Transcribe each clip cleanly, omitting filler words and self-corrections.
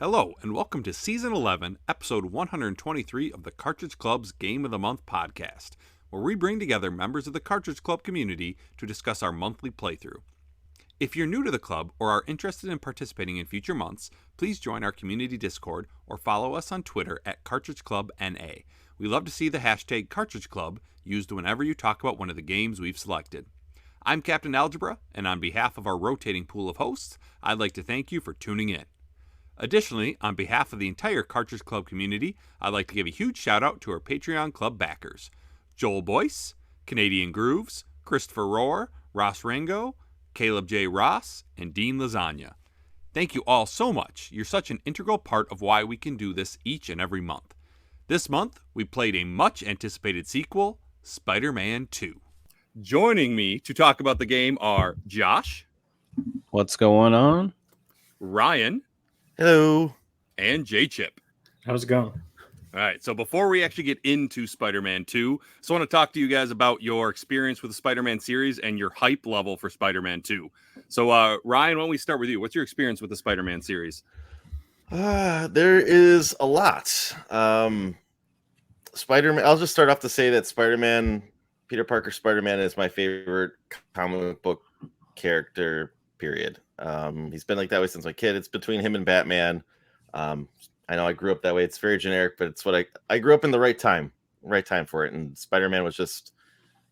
Hello, and welcome to Season 11, Episode 123 of the Cartridge Club's Game of the Month podcast, where we bring together members of the Cartridge Club community to discuss our monthly playthrough. If you're new to the club or are interested in participating in future months, please join our community Discord or follow us on Twitter at Cartridge Club NA. We love to see the hashtag Cartridge Club used whenever you talk about one of the games we've selected. I'm Captain Algebra, and on behalf of our rotating pool of hosts, I'd like to thank you for tuning in. Additionally, on behalf of the entire Cartridge Club community, I'd like to give a huge shout out to our Patreon Club backers: Joel Boyce, Canadian Grooves, Christopher Rohr, Ross Rango, Caleb J. Ross, and Dean Lasagna. Thank you all so much. You're such an integral part of why we can do this each and every month. This month, we played a much anticipated sequel, Spider-Man 2. Joining me to talk about the game are Josh. What's going on? Ryan. Hello. And J-Chip. How's it going? All right, so before we actually get into Spider-Man 2, I just want to talk to you guys about your experience with the Spider-Man series and your hype level for Spider-Man 2. So, Ryan, why don't we start with you? What's your experience with the Spider-Man series? There is a lot. Spider-Man. I'll just start off to say that Spider-Man, Peter Parker Spider-Man, is my favorite comic book character, period. He's been like that way since my kid. It's between him and Batman. I know I grew up that way. It's very generic, but it's what I grew up in the right time for it. And Spider-Man was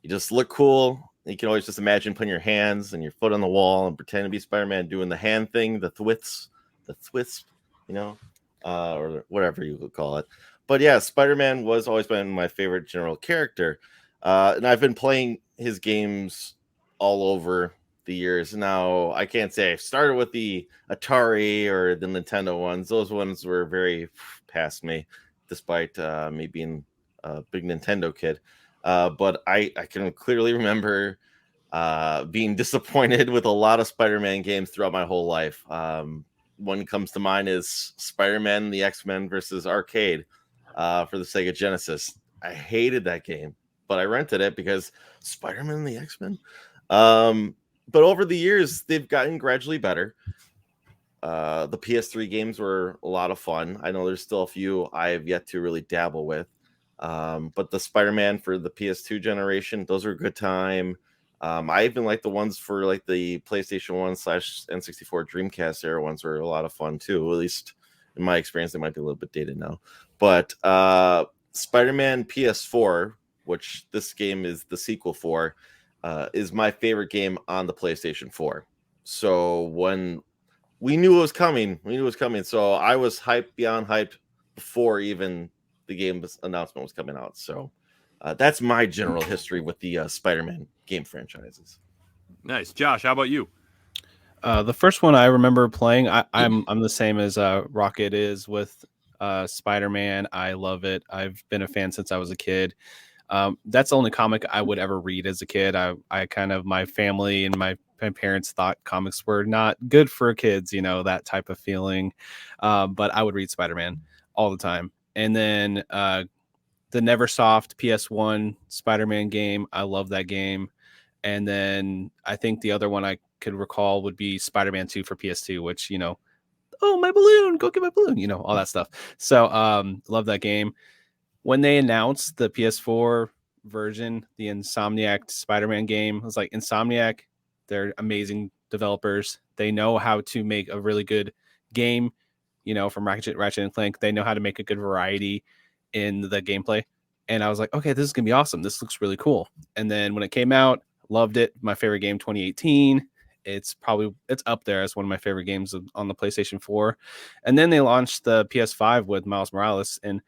you just look cool. You can always just imagine putting your hands and your foot on the wall and pretend to be Spider-Man, doing the hand thing, the twist, or whatever you would call it. But yeah, Spider-Man was always been my favorite general character. And I've been playing his games all over the years. Now, I can't say I started with the Atari or the Nintendo ones. Those ones were very past me, despite me being a big Nintendo kid. But I can clearly remember being disappointed with a lot of Spider-Man games throughout my whole life. One comes to mind is Spider-Man, the X-Men versus Arcade for the Sega Genesis. I hated that game, but I rented it because Spider-Man and the X-Men. But over the years, they've gotten gradually better. The PS3 games were a lot of fun. I know there's still a few I have yet to really dabble with. But the Spider-Man for the PS2 generation, those are a good time. I even like the ones for like the PlayStation 1/N64 Dreamcast era ones were a lot of fun too. At least in my experience, they might be a little bit dated now. But Spider-Man PS4, which this game is the sequel for, is my favorite game on the PlayStation 4. So when we knew it was coming, so I was hyped beyond hyped before even the game's announcement was coming out. So that's my general history with the Spider-Man game franchises. Nice. Josh, how about you? The first one I remember playing, I'm the same as Rocket is with Spider-Man. I love it. I've been a fan since I was a kid. That's the only comic I would ever read as a kid. I kind of, my family and my parents thought comics were not good for kids, that type of feeling. But I would read Spider-Man all the time. And then the Neversoft PS1 Spider-Man game, I love that game. And then I think the other one I could recall would be Spider-Man 2 for PS2, which, oh, my balloon, go get my balloon, all that stuff. So love that game. When they announced the PS4 version, the Insomniac Spider-Man game, I was like, Insomniac, they're amazing developers. They know how to make a really good game, from Ratchet and Clank. They know how to make a good variety in the gameplay. And I was like, okay, this is going to be awesome. This looks really cool. And then when it came out, loved it. My favorite game, 2018. It's up there as one of my favorite games on the PlayStation 4. And then they launched the PS5 with Miles Morales, and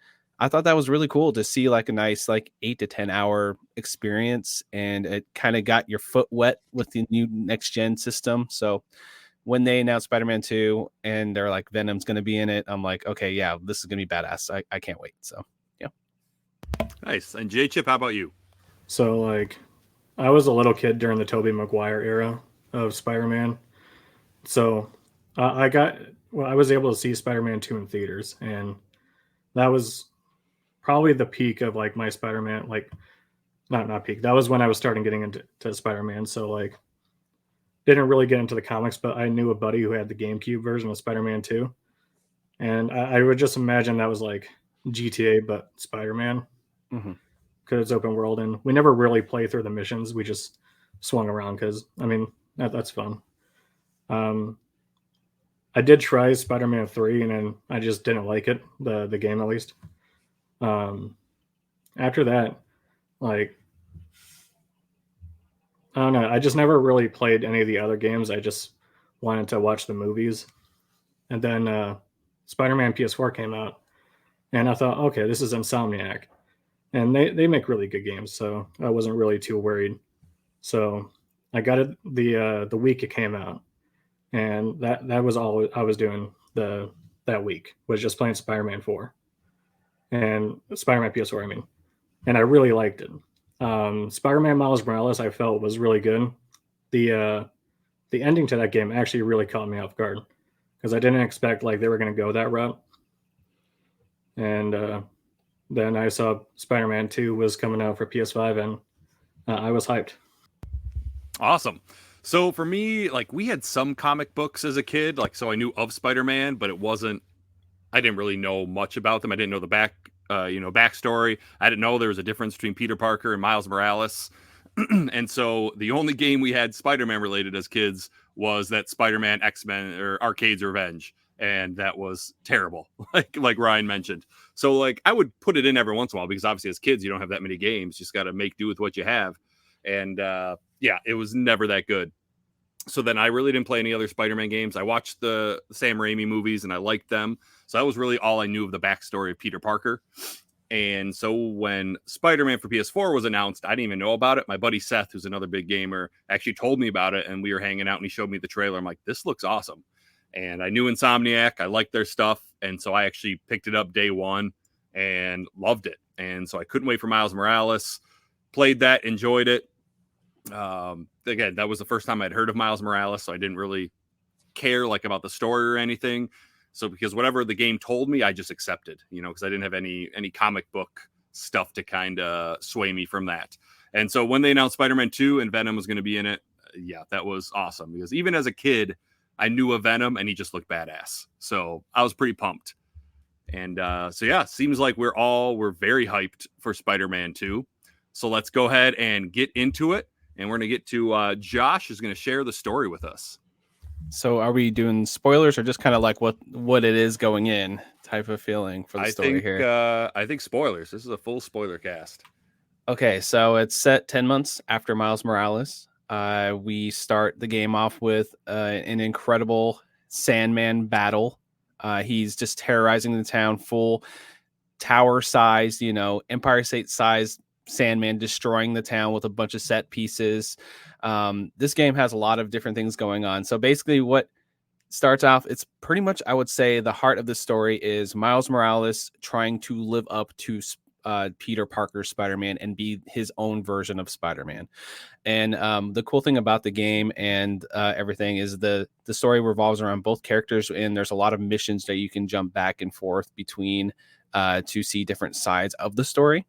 I thought that was really cool to see like a nice 8 to 10 hour experience, and it kind of got your foot wet with the new next gen system. So when they announced Spider-Man 2 and they're like Venom's going to be in it, I'm like, okay, yeah, this is going to be badass. I can't wait. So yeah. Nice. And J-Chip, how about you? So I was a little kid during the Tobey Maguire era of Spider-Man. So I was able to see Spider-Man 2 in theaters, and that was probably the peak of my Spider-Man, not peak. That was when I was starting getting into Spider-Man. So didn't really get into the comics, but I knew a buddy who had the GameCube version of Spider-Man 2. And I would just imagine that was like GTA, but Spider-Man, Mhm. because it's open world, and we never really play through the missions. We just swung around because, I mean, that's fun. Um, I did try Spider-Man 3, and then I just didn't like it, the game at least. Um, After that, like, I don't know, I just never really played any of the other games. I just wanted to watch the movies. And then Spider-Man PS4 came out, and I thought, okay, this is Insomniac, and they make really good games, so I wasn't really too worried. So I got it the week it came out, and that was all I was doing that week, was just playing Spider-Man 4 and Spider-Man PS4. I mean, and I really liked it. Spider-Man Miles Morales, I felt, was really good. The uh, the ending to that game actually really caught me off guard, because I didn't expect like they were going to go that route. And then I saw Spider-Man 2 was coming out for PS5, and I was hyped. Awesome. So for me, like we had some comic books as a kid, like so I knew of Spider-Man, but it wasn't. I didn't really know much about them. I didn't know the backstory. I didn't know there was a difference between Peter Parker and Miles Morales. And so the only game we had Spider-Man related as kids was that Spider-Man X-Men or Arcade's Revenge, and that was terrible, like Ryan mentioned. So like I would put it in every once in a while because obviously as kids you don't have that many games, you just got to make do with what you have. And yeah, it was never that good. So then I really didn't play any other Spider-Man games. I watched the Sam Raimi movies and I liked them. So that was really all I knew of the backstory of Peter Parker. And so when Spider-Man for PS4 was announced, I didn't even know about it. My buddy Seth, who's another big gamer, actually told me about it, and we were hanging out and he showed me the trailer. I'm like, this looks awesome. And I knew Insomniac. I liked their stuff. And so I actually picked it up day one and loved it. And so I couldn't wait for Miles Morales. Played that, enjoyed it. Again, that was the first time I'd heard of Miles Morales, so I didn't really care like about the story or anything. So because whatever the game told me, I just accepted, because I didn't have any comic book stuff to kind of sway me from that. And so when they announced Spider-Man 2 and Venom was going to be in it, yeah, that was awesome, because even as a kid, I knew of Venom and he just looked badass. So I was pretty pumped. And so yeah, seems like we're very hyped for Spider-Man 2. So let's go ahead and get into it. And we're going to get to Josh is going to share the story with us. So are we doing spoilers or just kind of like what it is going in type of feeling for the story here? I think spoilers. This is a full spoiler cast. Okay, so it's set 10 months after Miles Morales. We start the game off with an incredible Sandman battle. He's just terrorizing the town, full tower-sized, Empire State-sized Sandman destroying the town with a bunch of set pieces. This game has a lot of different things going on. So basically what starts off, it's pretty much, I would say, the heart of the story is Miles Morales trying to live up to Peter Parker's Spider-Man and be his own version of Spider-Man. And the cool thing about the game and everything is the story revolves around both characters, and there's a lot of missions that you can jump back and forth between to see different sides of the story.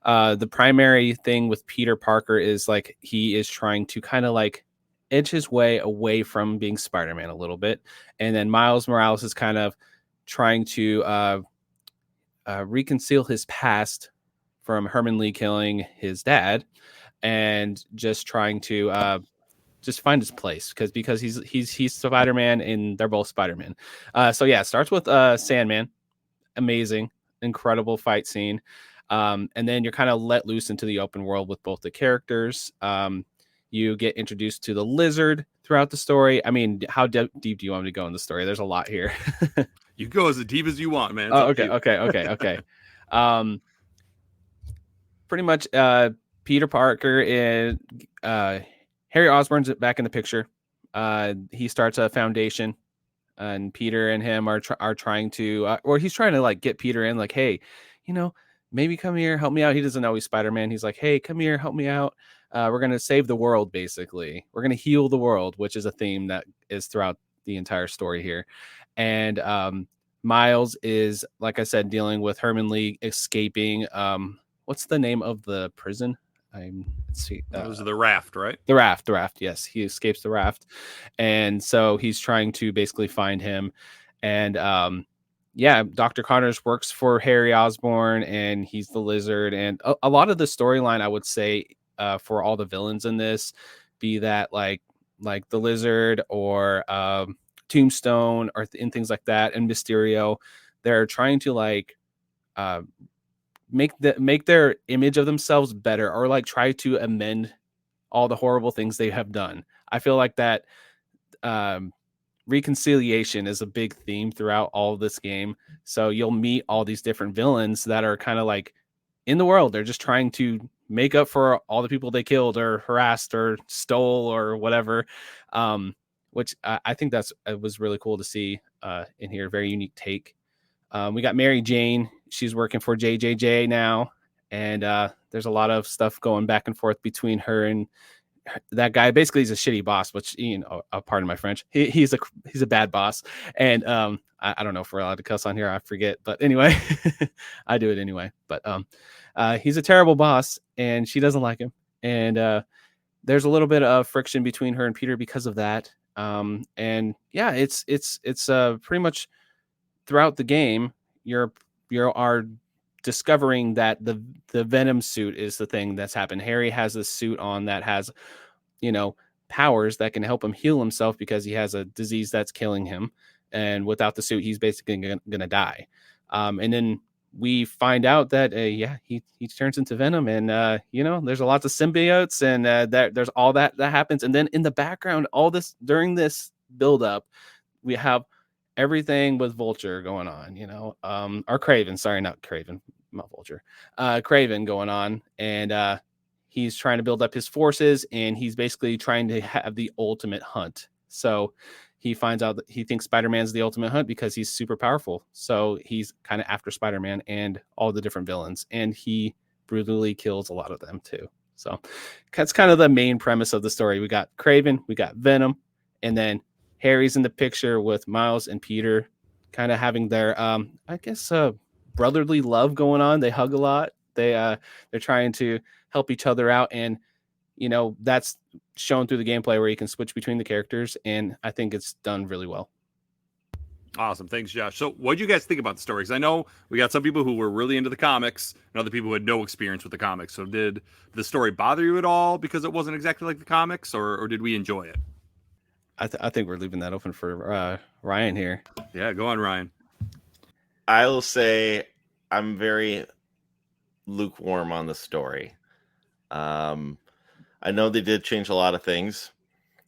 The primary thing with Peter Parker is like he is trying to kind of like edge his way away from being Spider-Man a little bit. And then Miles Morales is kind of trying to reconcile his past from Herman Lee killing his dad and just trying to just find his place because he's Spider-Man and they're both Spider-Man. So yeah, it starts with Sandman. Amazing, incredible fight scene. And then you're kind of let loose into the open world with both the characters. You get introduced to the Lizard throughout the story. I mean, how deep do you want me to go in the story? There's a lot here. You go as deep as you want, man. Oh, okay. Pretty much Peter Parker and Harry Osborn's back in the picture. He starts a foundation, and Peter and him are trying to, or he's trying to like get Peter in, like, hey, maybe come here, help me out. He doesn't know he's Spider-Man. He's like, hey, come here, help me out. We're going to save the world, basically. We're going to heal the world, which is a theme that is throughout the entire story here. And Miles is, like I said, dealing with Herman Lee escaping. What's the name of the prison? Let's see. It was the Raft, right? The Raft. Yes, he escapes the Raft. And so he's trying to basically find him. And yeah, Dr. Connors works for Harry Osborn, and he's the Lizard. And a lot of the storyline, I would say, for all the villains in this, be that like the Lizard or Tombstone or and things like that, and Mysterio, they're trying to like make their image of themselves better, or like try to amend all the horrible things they have done. I feel like that reconciliation is a big theme throughout all of this game. So you'll meet all these different villains that are kind of like in the world. They're just trying to make up for all the people they killed or harassed or stole or whatever. Which I think it was really cool to see in here. Very unique take. We got Mary Jane. She's working for JJJ now. And there's a lot of stuff going back and forth between her and that guy. Basically, he's a shitty boss, which, pardon my French. He's a bad boss. And I don't know if we're allowed to cuss on here. I forget. But anyway, I do it anyway. But he's a terrible boss, and she doesn't like him. And there's a little bit of friction between her and Peter because of that. And yeah, it's pretty much throughout the game, you are discovering that the Venom suit is the thing that's happened. Harry has this suit on that has, powers that can help him heal himself because he has a disease that's killing him. And without the suit, he's basically going to die. And then we find out that, he turns into Venom, and, there's a lot of symbiotes, and there's all that happens. And then in the background, all this during this buildup, we have everything with Vulture going on, or Craven, sorry, not Craven, not Vulture, Craven going on. And he's trying to build up his forces, and he's basically trying to have the ultimate hunt. So he finds out that he thinks Spider-Man's the ultimate hunt because he's super powerful. So he's kind of after Spider-Man and all the different villains, and he brutally kills a lot of them too. So that's kind of the main premise of the story. We got Craven, we got Venom, and then Harry's in the picture with Miles and Peter kind of having their, brotherly love going on. They hug a lot. They're trying to help each other out. And, that's shown through the gameplay where you can switch between the characters. And I think it's done really well. Awesome. Thanks, Josh. So what do you guys think about the story? Because I know we got some people who were really into the comics and other people who had no experience with the comics. So did the story bother you at all because it wasn't exactly like the comics, or did we enjoy it? I think we're leaving that open for Ryan here. Yeah, go on, Ryan. I will say I'm very lukewarm on the story. I know they did change a lot of things.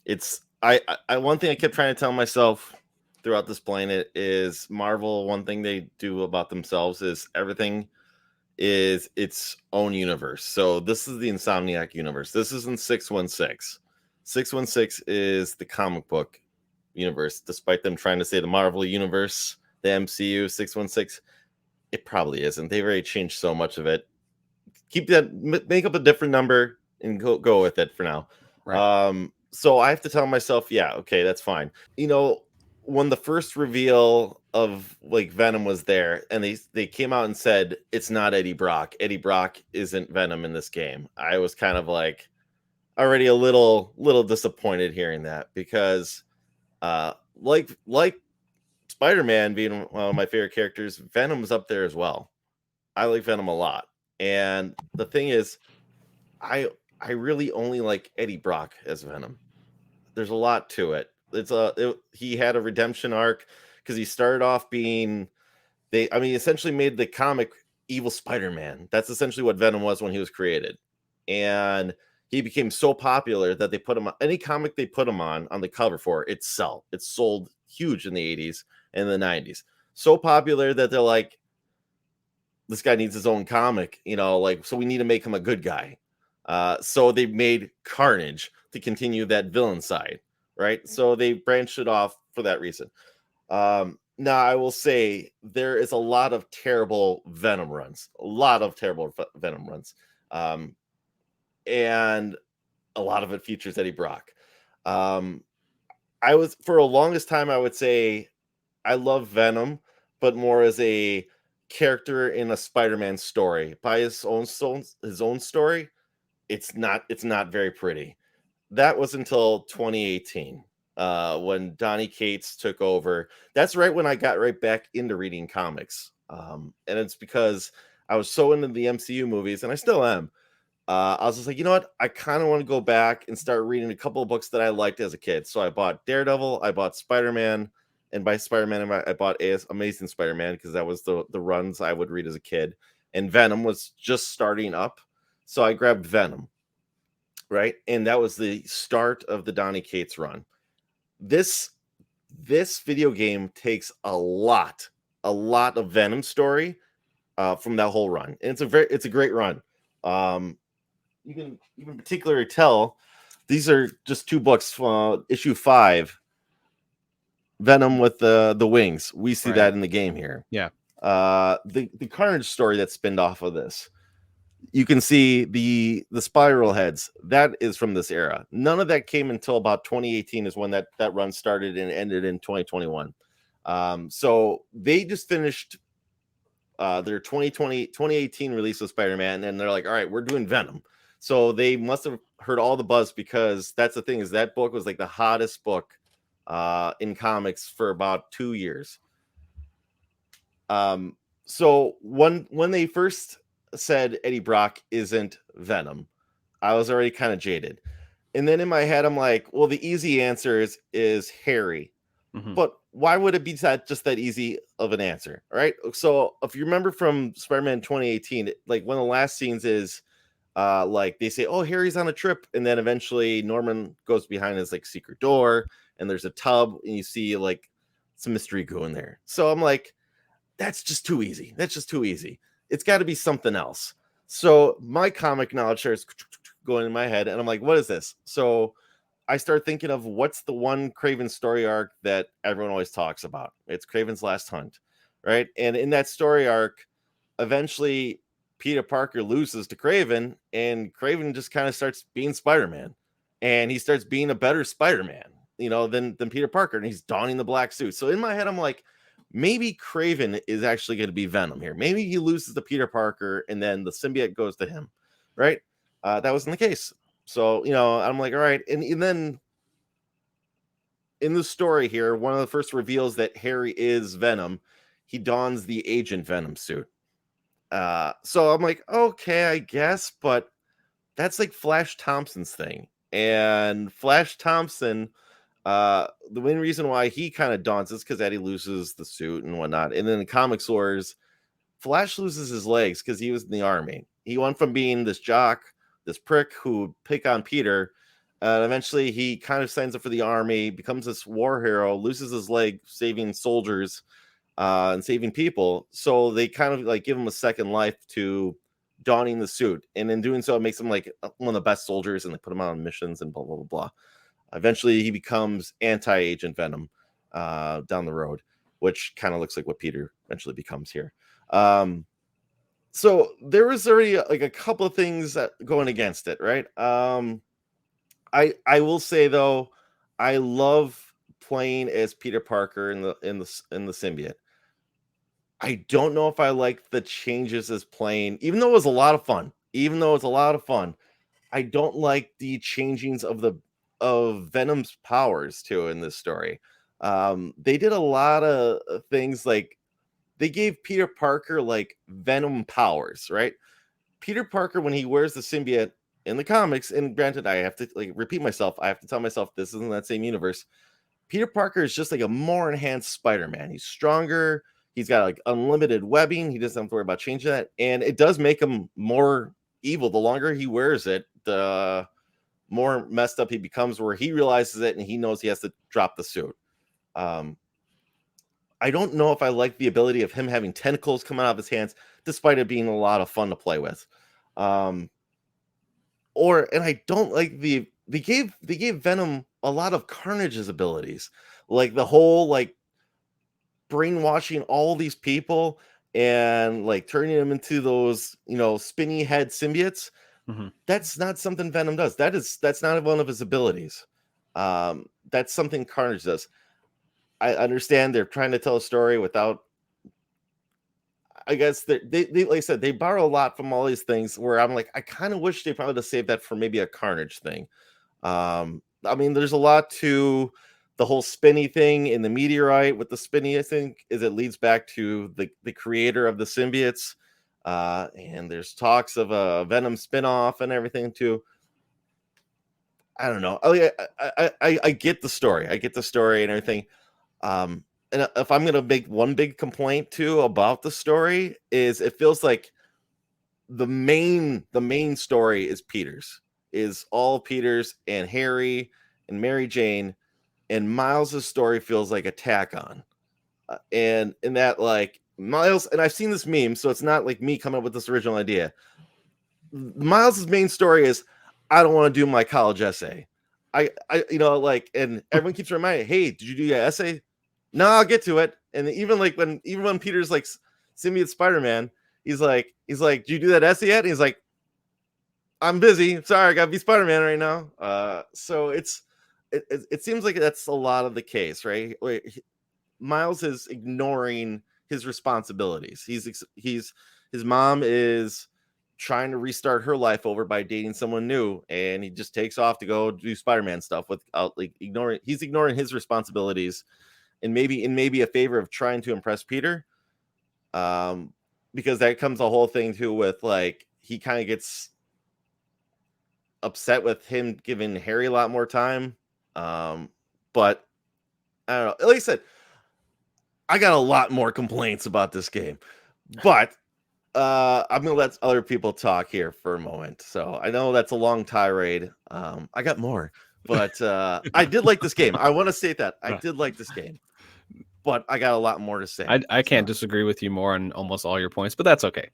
It's one thing I kept trying to tell myself throughout this playing it is Marvel. One thing they do about themselves is everything is its own universe. So this is the Insomniac universe. This isn't 616. 616 is the comic book universe. Despite them trying to say the Marvel universe, the MCU, 616, it probably isn't. They've already changed so much of it. Keep that, make up a different number and go with it for now. Right. So I have to tell myself, yeah, okay, that's fine. When the first reveal of like Venom was there, and they came out and said it's not Eddie Brock. Eddie Brock isn't Venom in this game. I was kind of like already a little disappointed hearing that, because like Spider-Man being one of my favorite characters, Venom's up there as well. I like Venom a lot. And the thing is, I really only like Eddie Brock as Venom. There's a lot to it. He had a redemption arc because he started off being essentially made the comic evil Spider-Man. That's essentially what Venom was when he was created. And he became so popular that they put him on any comic they put him on the cover for, it sold huge in the 80s and the 90s. So popular that they're like, this guy needs his own comic, so we need to make him a good guy. So they made Carnage to continue that villain side, right? So they branched it off for that reason. Now, I will say there is a lot of terrible Venom runs. And a lot of it features Eddie Brock. For a longest time, I would say I love Venom, but more as a character in a Spider-Man story. By his own story, it's not very pretty. That was until 2018. when Donny Cates took over. That's right when I got right back into reading comics. And it's because I was so into the MCU movies, and I still am. I was just like, you know what? I kind of want to go back and start reading a couple of books that I liked as a kid. So I bought Daredevil, I bought Spider-Man, and by Spider-Man, I bought Amazing Spider-Man because that was the runs I would read as a kid. And Venom was just starting up. So I grabbed Venom, right? And that was the start of the Donny Cates run. This video game takes a lot of Venom story from that whole run. And it's a great run. You can even particularly tell these are just two books, issue 5, Venom with the wings. We see that in the game here. Yeah. The Carnage story that's spinned off of this. You can see the spiral heads. That is from this era. None of that came until about 2018 is when that run started and ended in 2021. So they just finished their 2018 release of Spider-Man, and they're like, all right, we're doing Venom. So they must have heard all the buzz, because that's the thing, is that book was like the hottest book in comics for about 2 years. So when they first said Eddie Brock isn't Venom, I was already kind of jaded. And then in my head, I'm like, well, the easy answer is Harry. Mm-hmm. But why would it be just that easy of an answer? All right. So if you remember from Spider-Man 2018, like one of the last scenes is like they say, oh, Harry's on a trip. And then eventually Norman goes behind his like secret door, and there's a tub, and you see like some mystery goo in there. So I'm like, that's just too easy. That's just too easy. It's got to be something else. So my comic knowledge starts going in my head, and I'm like, what is this? So I start thinking of what's the one Kraven story arc that everyone always talks about. It's Kraven's Last Hunt, right? And in that story arc, eventually Peter Parker loses to Kraven, and Kraven just kind of starts being Spider-Man, and he starts being a better Spider-Man, than Peter Parker, and he's donning the black suit. So in my head, I'm like, maybe Kraven is actually going to be Venom here. Maybe he loses to Peter Parker, and then the symbiote goes to him, right? That wasn't the case. So, I'm like, all right. And then in the story here, one of the first reveals that Harry is Venom, he dons the Agent Venom suit. So I'm like, okay, I guess, but that's like Flash Thompson's thing. And Flash Thompson, the main reason why he kind of dons is because Eddie loses the suit and whatnot. And then in Comics Wars, Flash loses his legs because he was in the army. He went from being this jock, this prick who would pick on Peter, and eventually he kind of signs up for the army, becomes this war hero, loses his leg saving soldiers and saving people. So they kind of like give him a second life to donning the suit, and in doing so, it makes him like one of the best soldiers, and they put him out on missions and blah blah blah blah. Eventually, he becomes anti-Agent Venom down the road, which kind of looks like what Peter eventually becomes here. So there was already like a couple of things that going against it, right? I will say though, I love playing as Peter Parker in the symbiote. I don't know if I like the changes as playing, even though it was a lot of fun. I don't like the changings of Venom's powers too in this story. They did a lot of things, like they gave Peter Parker like Venom powers, right? Peter Parker, when he wears the symbiote in the comics, and granted, I have to like repeat myself, I have to tell myself this isn't that same universe. Peter Parker is just like a more enhanced Spider-Man. He's stronger. He's got like unlimited webbing. He doesn't have to worry about changing that. And it does make him more evil. The longer he wears it, the more messed up he becomes, where he realizes it and he knows he has to drop the suit. I don't know if I like the ability of him having tentacles come out of his hands, despite it being a lot of fun to play with. And I don't like they gave Venom a lot of Carnage's abilities, like the whole like brainwashing all these people and like turning them into those spinny head symbiotes. Mm-hmm. That's not something Venom does. That's not one of his abilities. That's something Carnage does. I understand they're trying to tell a story without. I guess they like I said, they borrow a lot from all these things. Where I'm like, I kind of wish they probably would have saved that for maybe a Carnage thing. I mean, there's a lot to the whole spinny thing in the meteorite with the spinny, I think, is it leads back to the creator of the symbiotes. And there's talks of a Venom spinoff and everything too. I don't know. I get the story. I get the story and everything. And if I'm gonna make one big complaint too about the story, is it feels like the main story is Peter's, is all Peter's and Harry and Mary Jane, and Miles's story feels like a tack on. And in that, like, Miles, and I've seen this meme, so it's not like me coming up with this original idea. Miles's main story is, I don't want to do my college essay. I like, and everyone keeps reminding, hey, did you do your essay? No, I'll get to it. And even when Peter's like symbiote Spider-Man, he's like, did you do that essay yet? And he's like, I'm busy. Sorry, I gotta be Spider-Man right now. So it seems like that's a lot of the case, right? Miles is ignoring his responsibilities. His mom is trying to restart her life over by dating someone new, and he just takes off to go do Spider-Man stuff without ignoring his responsibilities, and maybe a favor of trying to impress Peter. Because that comes the whole thing too with like he kind of gets upset with him giving Harry a lot more time. But I don't know. Like I said, I got a lot more complaints about this game, but I'm gonna let other people talk here for a moment. So I know that's a long tirade. I got more, but I did like this game. I want to state that I did like this game, but I got a lot more to say. I can't disagree with you more on almost all your points, but that's okay.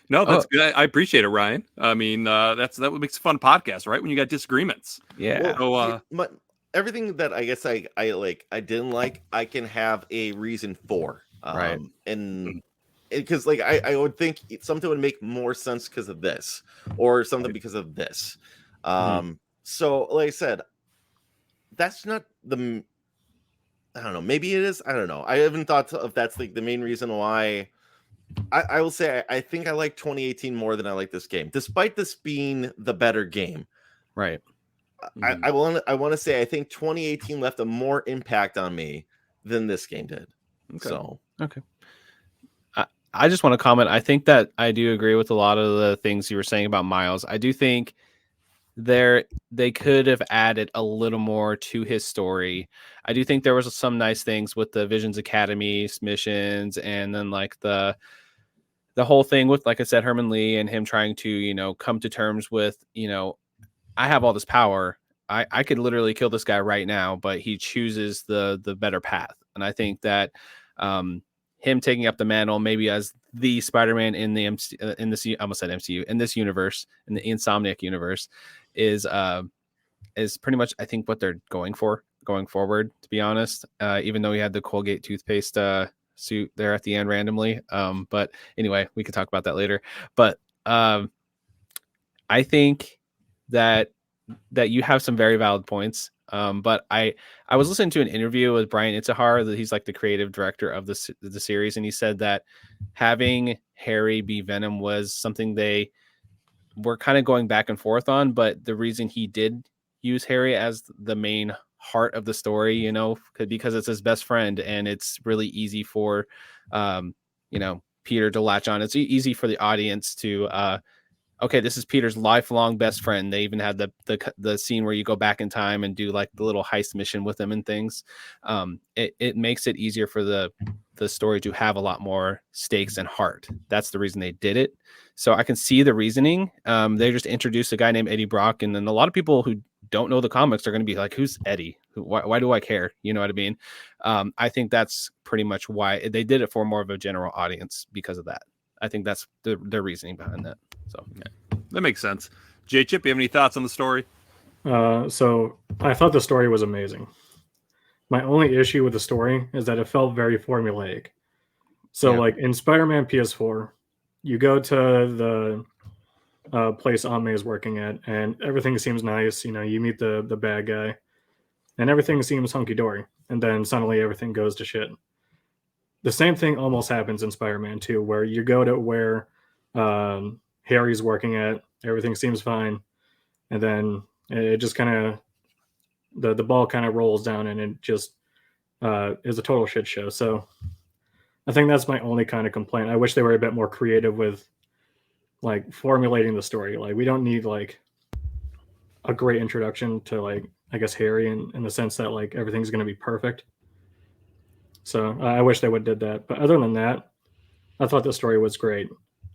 No, that's good. I appreciate it, Ryan. I mean, that what makes a fun podcast, right? When you got disagreements. Yeah. So, but everything that I guess I didn't like, I can have a reason for. Right. And because like I would think something would make more sense because of this, or something because of this. So like I said, that's not the. I don't know. Maybe it is. I don't know. I haven't thought if that's like the main reason why. I will say I think I like 2018 more than I like this game, despite this being the better game. Right. I want to say I think 2018 left a more impact on me than this game did. Okay. So okay. I just want to comment. I think that I do agree with a lot of the things you were saying about Miles. I do think they could have added a little more to his story. I do think there was some nice things with the Visions Academy missions, and then like the whole thing with, like I said, Herman Lee and him trying to, come to terms with, I have all this power. I could literally kill this guy right now, but he chooses the better path. And I think that him taking up the mantle, maybe as the Spider-Man in the I almost said MCU, in this universe, in the Insomniac universe, is pretty much, I think, what they're going forward, to be honest. Even though he had the Colgate toothpaste suit there at the end randomly. But anyway, we can talk about that later. But I think that you have some very valid points. But I was listening to an interview with Brian Itzahar, that he's like the creative director of the series, and he said that having Harry be Venom was something they were kind of going back and forth on, but the reason he did use Harry as the main heart of the story, because it's his best friend, and it's really easy for Peter to latch on. It's easy for the audience to okay, this is Peter's lifelong best friend. They even had the scene where you go back in time and do like the little heist mission with them and things. It makes it easier for the story to have a lot more stakes and heart. That's the reason they did it. So I can see the reasoning. They just introduced a guy named Eddie Brock, and then a lot of people who don't know the comics are going to be like, "Who's Eddie? Why do I care?" You know what I mean? I think that's pretty much why they did it for more of a general audience because of that. I think that's their reasoning behind that. So yeah, that makes sense. J-Chip, you have any thoughts on the story? So I thought the story was amazing. My only issue with the story is that it felt very formulaic. So like in Spider-Man PS4, you go to the place Aunt May is working at, and everything seems nice. You meet the bad guy, and everything seems hunky-dory. And then suddenly everything goes to shit. The same thing almost happens in Spider-Man 2, where you go to where Harry's working at, everything seems fine, and then it just kind of the ball kind of rolls down and it just is a total shit show. So I think that's my only kind of complaint. I wish they were a bit more creative with like formulating the story. Like we don't need like a great introduction to like I guess Harry in the sense that like everything's going to be perfect. So I wish they would did that. But other than that, I thought the story was great.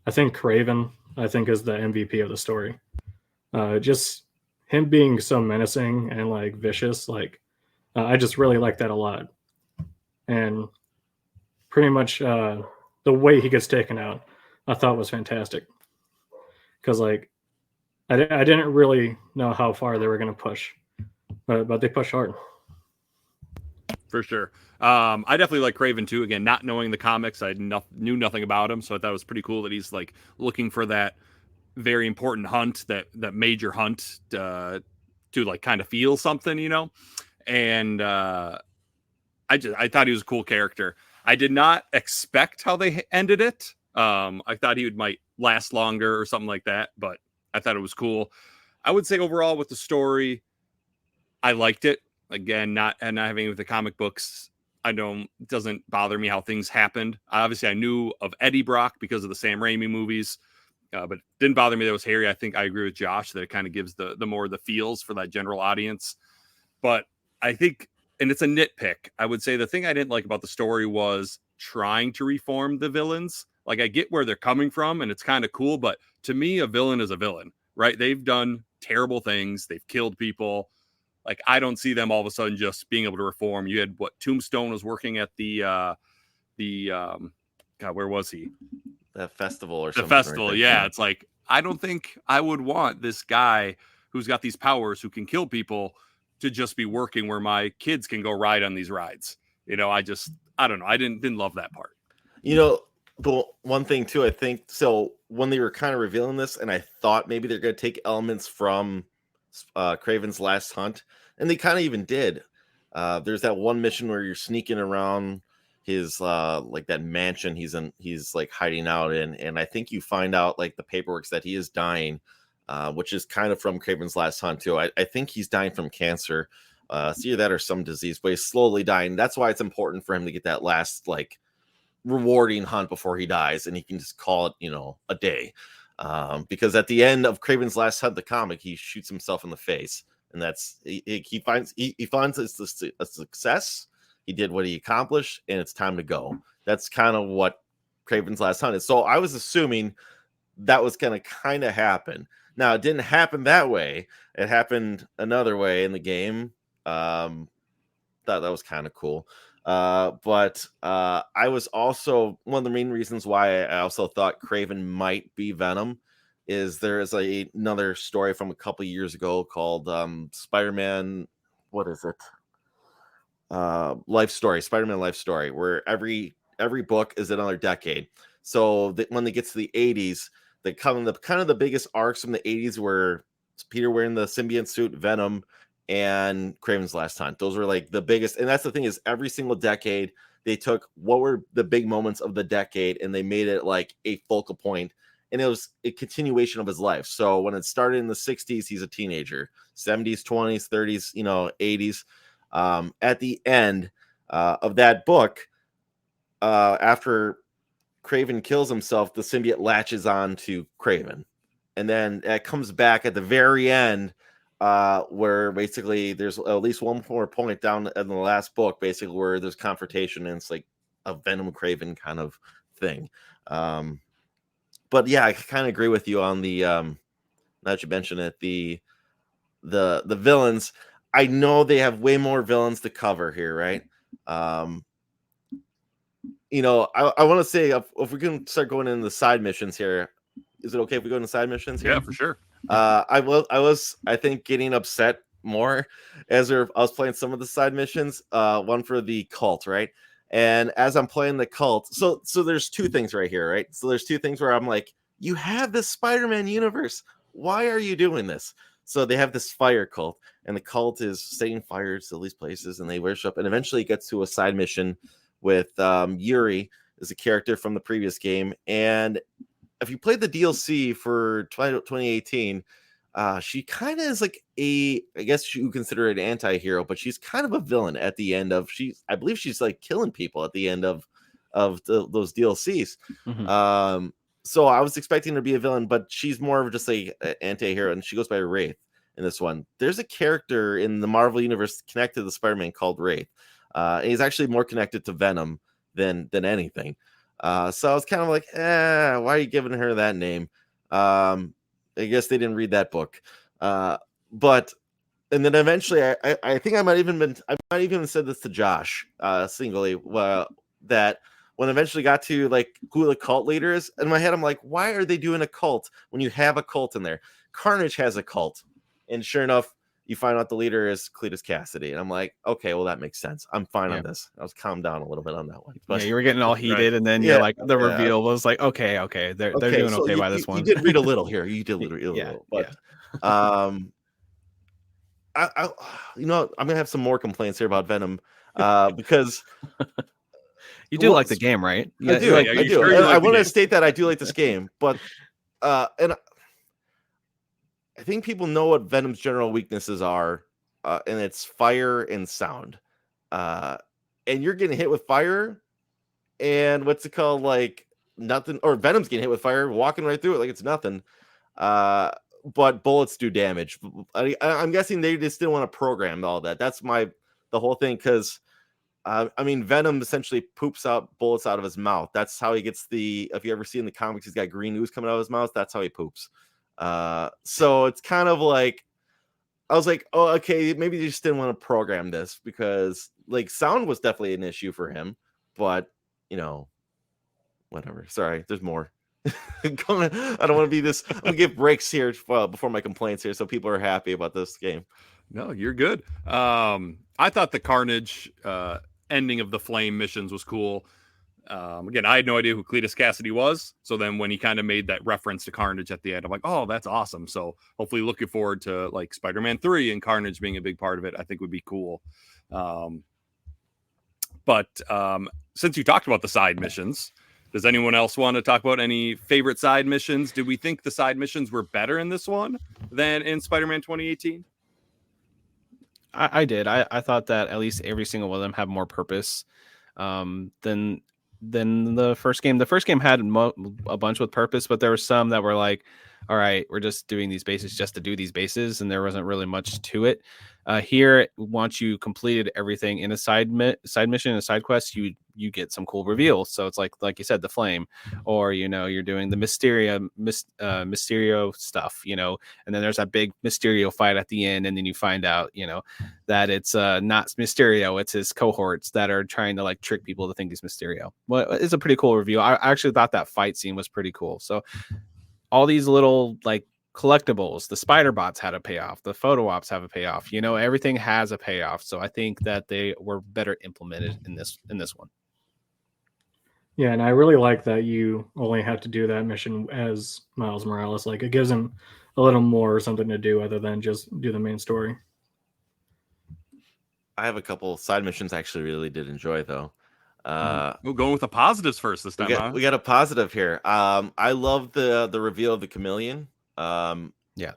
I think Craven, I think, is the MVP of the story. Just him being so menacing and like vicious, like I just really like that a lot. And pretty much the way he gets taken out, I thought was fantastic. Because like I didn't really know how far they were going to push, but they push hard. For sure. I definitely like Craven too. Again, not knowing the comics, I knew nothing about him, so I thought it was pretty cool that he's like looking for that very important hunt, that major hunt to like kind of feel something, you know. And I thought he was a cool character. I did not expect how they ended it. I thought he might last longer or something like that, but I thought it was cool. I would say overall with the story, I liked it. Again, not having with the comic books, it doesn't bother me how things happened. Obviously, I knew of Eddie Brock because of the Sam Raimi movies, but it didn't bother me that it was Harry. I think I agree with Josh that it kind of gives the more the feels for that general audience. But I think, and it's a nitpick, I would say the thing I didn't like about the story was trying to reform the villains. Like I get where they're coming from, and it's kind of cool, but to me, a villain is a villain, right? They've done terrible things. They've killed people. Like, I don't see them all of a sudden just being able to reform. You had Tombstone was working at the God, where was he? That festival or something. The festival, right? Yeah. It's like, I don't think I would want this guy who's got these powers who can kill people to just be working where my kids can go ride on these rides. You know, I don't know. I didn't love that part. You know, the one thing too, I think, so when they were kind of revealing this, and I thought maybe they're going to take elements from Craven's Last Hunt, and they kind of even did. There's that one mission where you're sneaking around his like that mansion he's like hiding out in, and I think you find out like the paperwork that he is dying, which is kind of from Craven's Last Hunt too. I think he's dying from cancer. It's either that or some disease, but he's slowly dying. That's why it's important for him to get that last like rewarding hunt before he dies, and he can just call it, you know, a day. Because at the end of Craven's Last Hunt, the comic, he shoots himself in the face, and that's he finds it's a success. He did what he accomplished, and it's time to go. That's kind of what Craven's Last Hunt is. So I was assuming that was going to kind of happen. Now it didn't happen that way. It happened another way in the game. Thought that was kind of cool. But I was also, one of the main reasons why I also thought Craven might be Venom is there is another story from a couple years ago called Spider-Man, what is it? Life Story, Spider-Man Life Story, where every book is another decade. So when they get to the 80s, they come the kind of the biggest arcs from the 80s were Peter wearing the symbiote suit, Venom, and Craven's Last Hunt. Those were like the biggest. And that's the thing, is every single decade they took what were the big moments of the decade and they made it like a focal point, and it was a continuation of his life. So when it started in the 60s, he's a teenager, 70s, 20s, 30s, you know, 80s. At the end of that book, after Craven kills himself, the symbiote latches on to Craven, and then it comes back at the very end, where basically there's at least one more point down in the last book, basically where there's confrontation, and it's like a Venom Craven kind of thing. But yeah, I kind of agree with you on the now that you mentioned it, the villains. I know they have way more villains to cover here, right? You know, I want to say if we can start going into the side missions here, is it okay if we go into side missions here? Yeah, for sure. I was I think getting upset more as I was playing some of the side missions. One for the cult, right? And as I'm playing the cult, so there's two things right here, right? So there's two things where I'm like, you have this Spider-Man universe. Why are you doing this? So they have this fire cult, and the cult is setting fires to these places, and they worship. And eventually it gets to a side mission with Yuri is a character from the previous game. And if you played the DLC for 2018, She kind of is like I guess you consider it an anti-hero, but she's kind of a villain at the end of I believe she's like killing people at the end of those DLCs. Mhm. So I was expecting her to be a villain, but she's more of just an anti-hero, and she goes by Wraith in this one. There's a character in the Marvel universe connected to Spider-Man called Wraith. And he's actually more connected to Venom than anything. So I was kind of like, why are you giving her that name? I guess they didn't read that book. But and then eventually I think I might even said this to Josh singly, that when I eventually got to like who the cult leader is, in my head I'm like, why are they doing a cult when you have a cult in there? Carnage has a cult, and sure enough, you find out the leader is Cletus Cassidy, and I'm like, okay, well that makes sense. I'm fine on this. I was calmed down a little bit on that one. But You were getting all heated, Right. and then you're like, the reveal was like, okay, they're doing so okay by this one. You did read a little here. You did read a little, but I I'm gonna have some more complaints here about Venom, because you do like the game, right? I do. I do. Sure Like I want to game? state that I do like this game, but and I think people know what Venom's general weaknesses are, and it's fire and sound. And you're getting hit with fire, and what's it called, like nothing, or Venom's getting hit with fire, walking right through it like it's nothing. But bullets do damage. I'm guessing they just didn't want to program all that. That's the whole thing, because I mean, Venom essentially poops out bullets out of his mouth. That's how he gets if you ever see in the comics, he's got green ooze coming out of his mouth. That's how he poops. So it's kind of like, I was like, oh, okay, maybe they just didn't want to program this, because like sound was definitely an issue for him, but whatever. Sorry, there's more. I don't want to be this. I'm gonna give breaks here before my complaints here, so people are happy about this game. No, you're good. I thought the Carnage ending of the Flame missions was cool. Again, I had no idea who Cletus Cassidy was. So then when he kind of made that reference to Carnage at the end, I'm like, oh, that's awesome. So hopefully looking forward to like Spider-Man 3 and Carnage being a big part of it, I think would be cool. But since you talked about the side missions, does anyone else want to talk about any favorite side missions? Did we think the side missions were better in this one than in Spider-Man 2018? I did. I thought that at least every single one of them had more purpose than the first game. The first game had a bunch with purpose, but there were some that were like, all right, we're just doing these bases just to do these bases, and there wasn't really much to it. Here, once you completed everything in a side mission, a side quest, you get some cool reveals. So it's like you said, the flame, or you're doing the Mysterio stuff, and then there's that big Mysterio fight at the end, and then you find out, that it's not Mysterio, it's his cohorts that are trying to like trick people to think he's Mysterio. Well, it's a pretty cool reveal. I actually thought that fight scene was pretty cool. So all these little like collectibles, the spider bots had a payoff, the photo ops have a payoff, everything has a payoff. So I think that they were better implemented in this one. Yeah, and I really like that you only have to do that mission as Miles Morales. Like, it gives him a little more something to do other than just do the main story. I have a couple side missions I actually really did enjoy, though. We're going with the positives first this time. We got a positive here. I love the reveal of the chameleon. Yeah,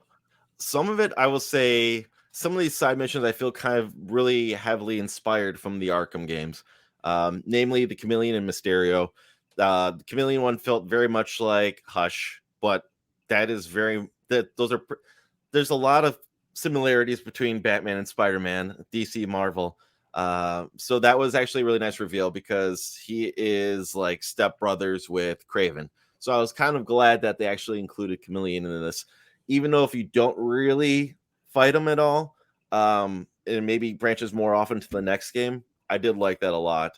some of it, I will say, some of these side missions I feel kind of really heavily inspired from the Arkham games, namely the chameleon and Mysterio. The chameleon one felt very much like Hush, but there's a lot of similarities between Batman and Spider-Man, DC, Marvel. So that was actually a really nice reveal, because he is like stepbrothers with Craven. So I was kind of glad that they actually included Chameleon in this, even though if you don't really fight him at all, and maybe branches more often to the next game, I did like that a lot.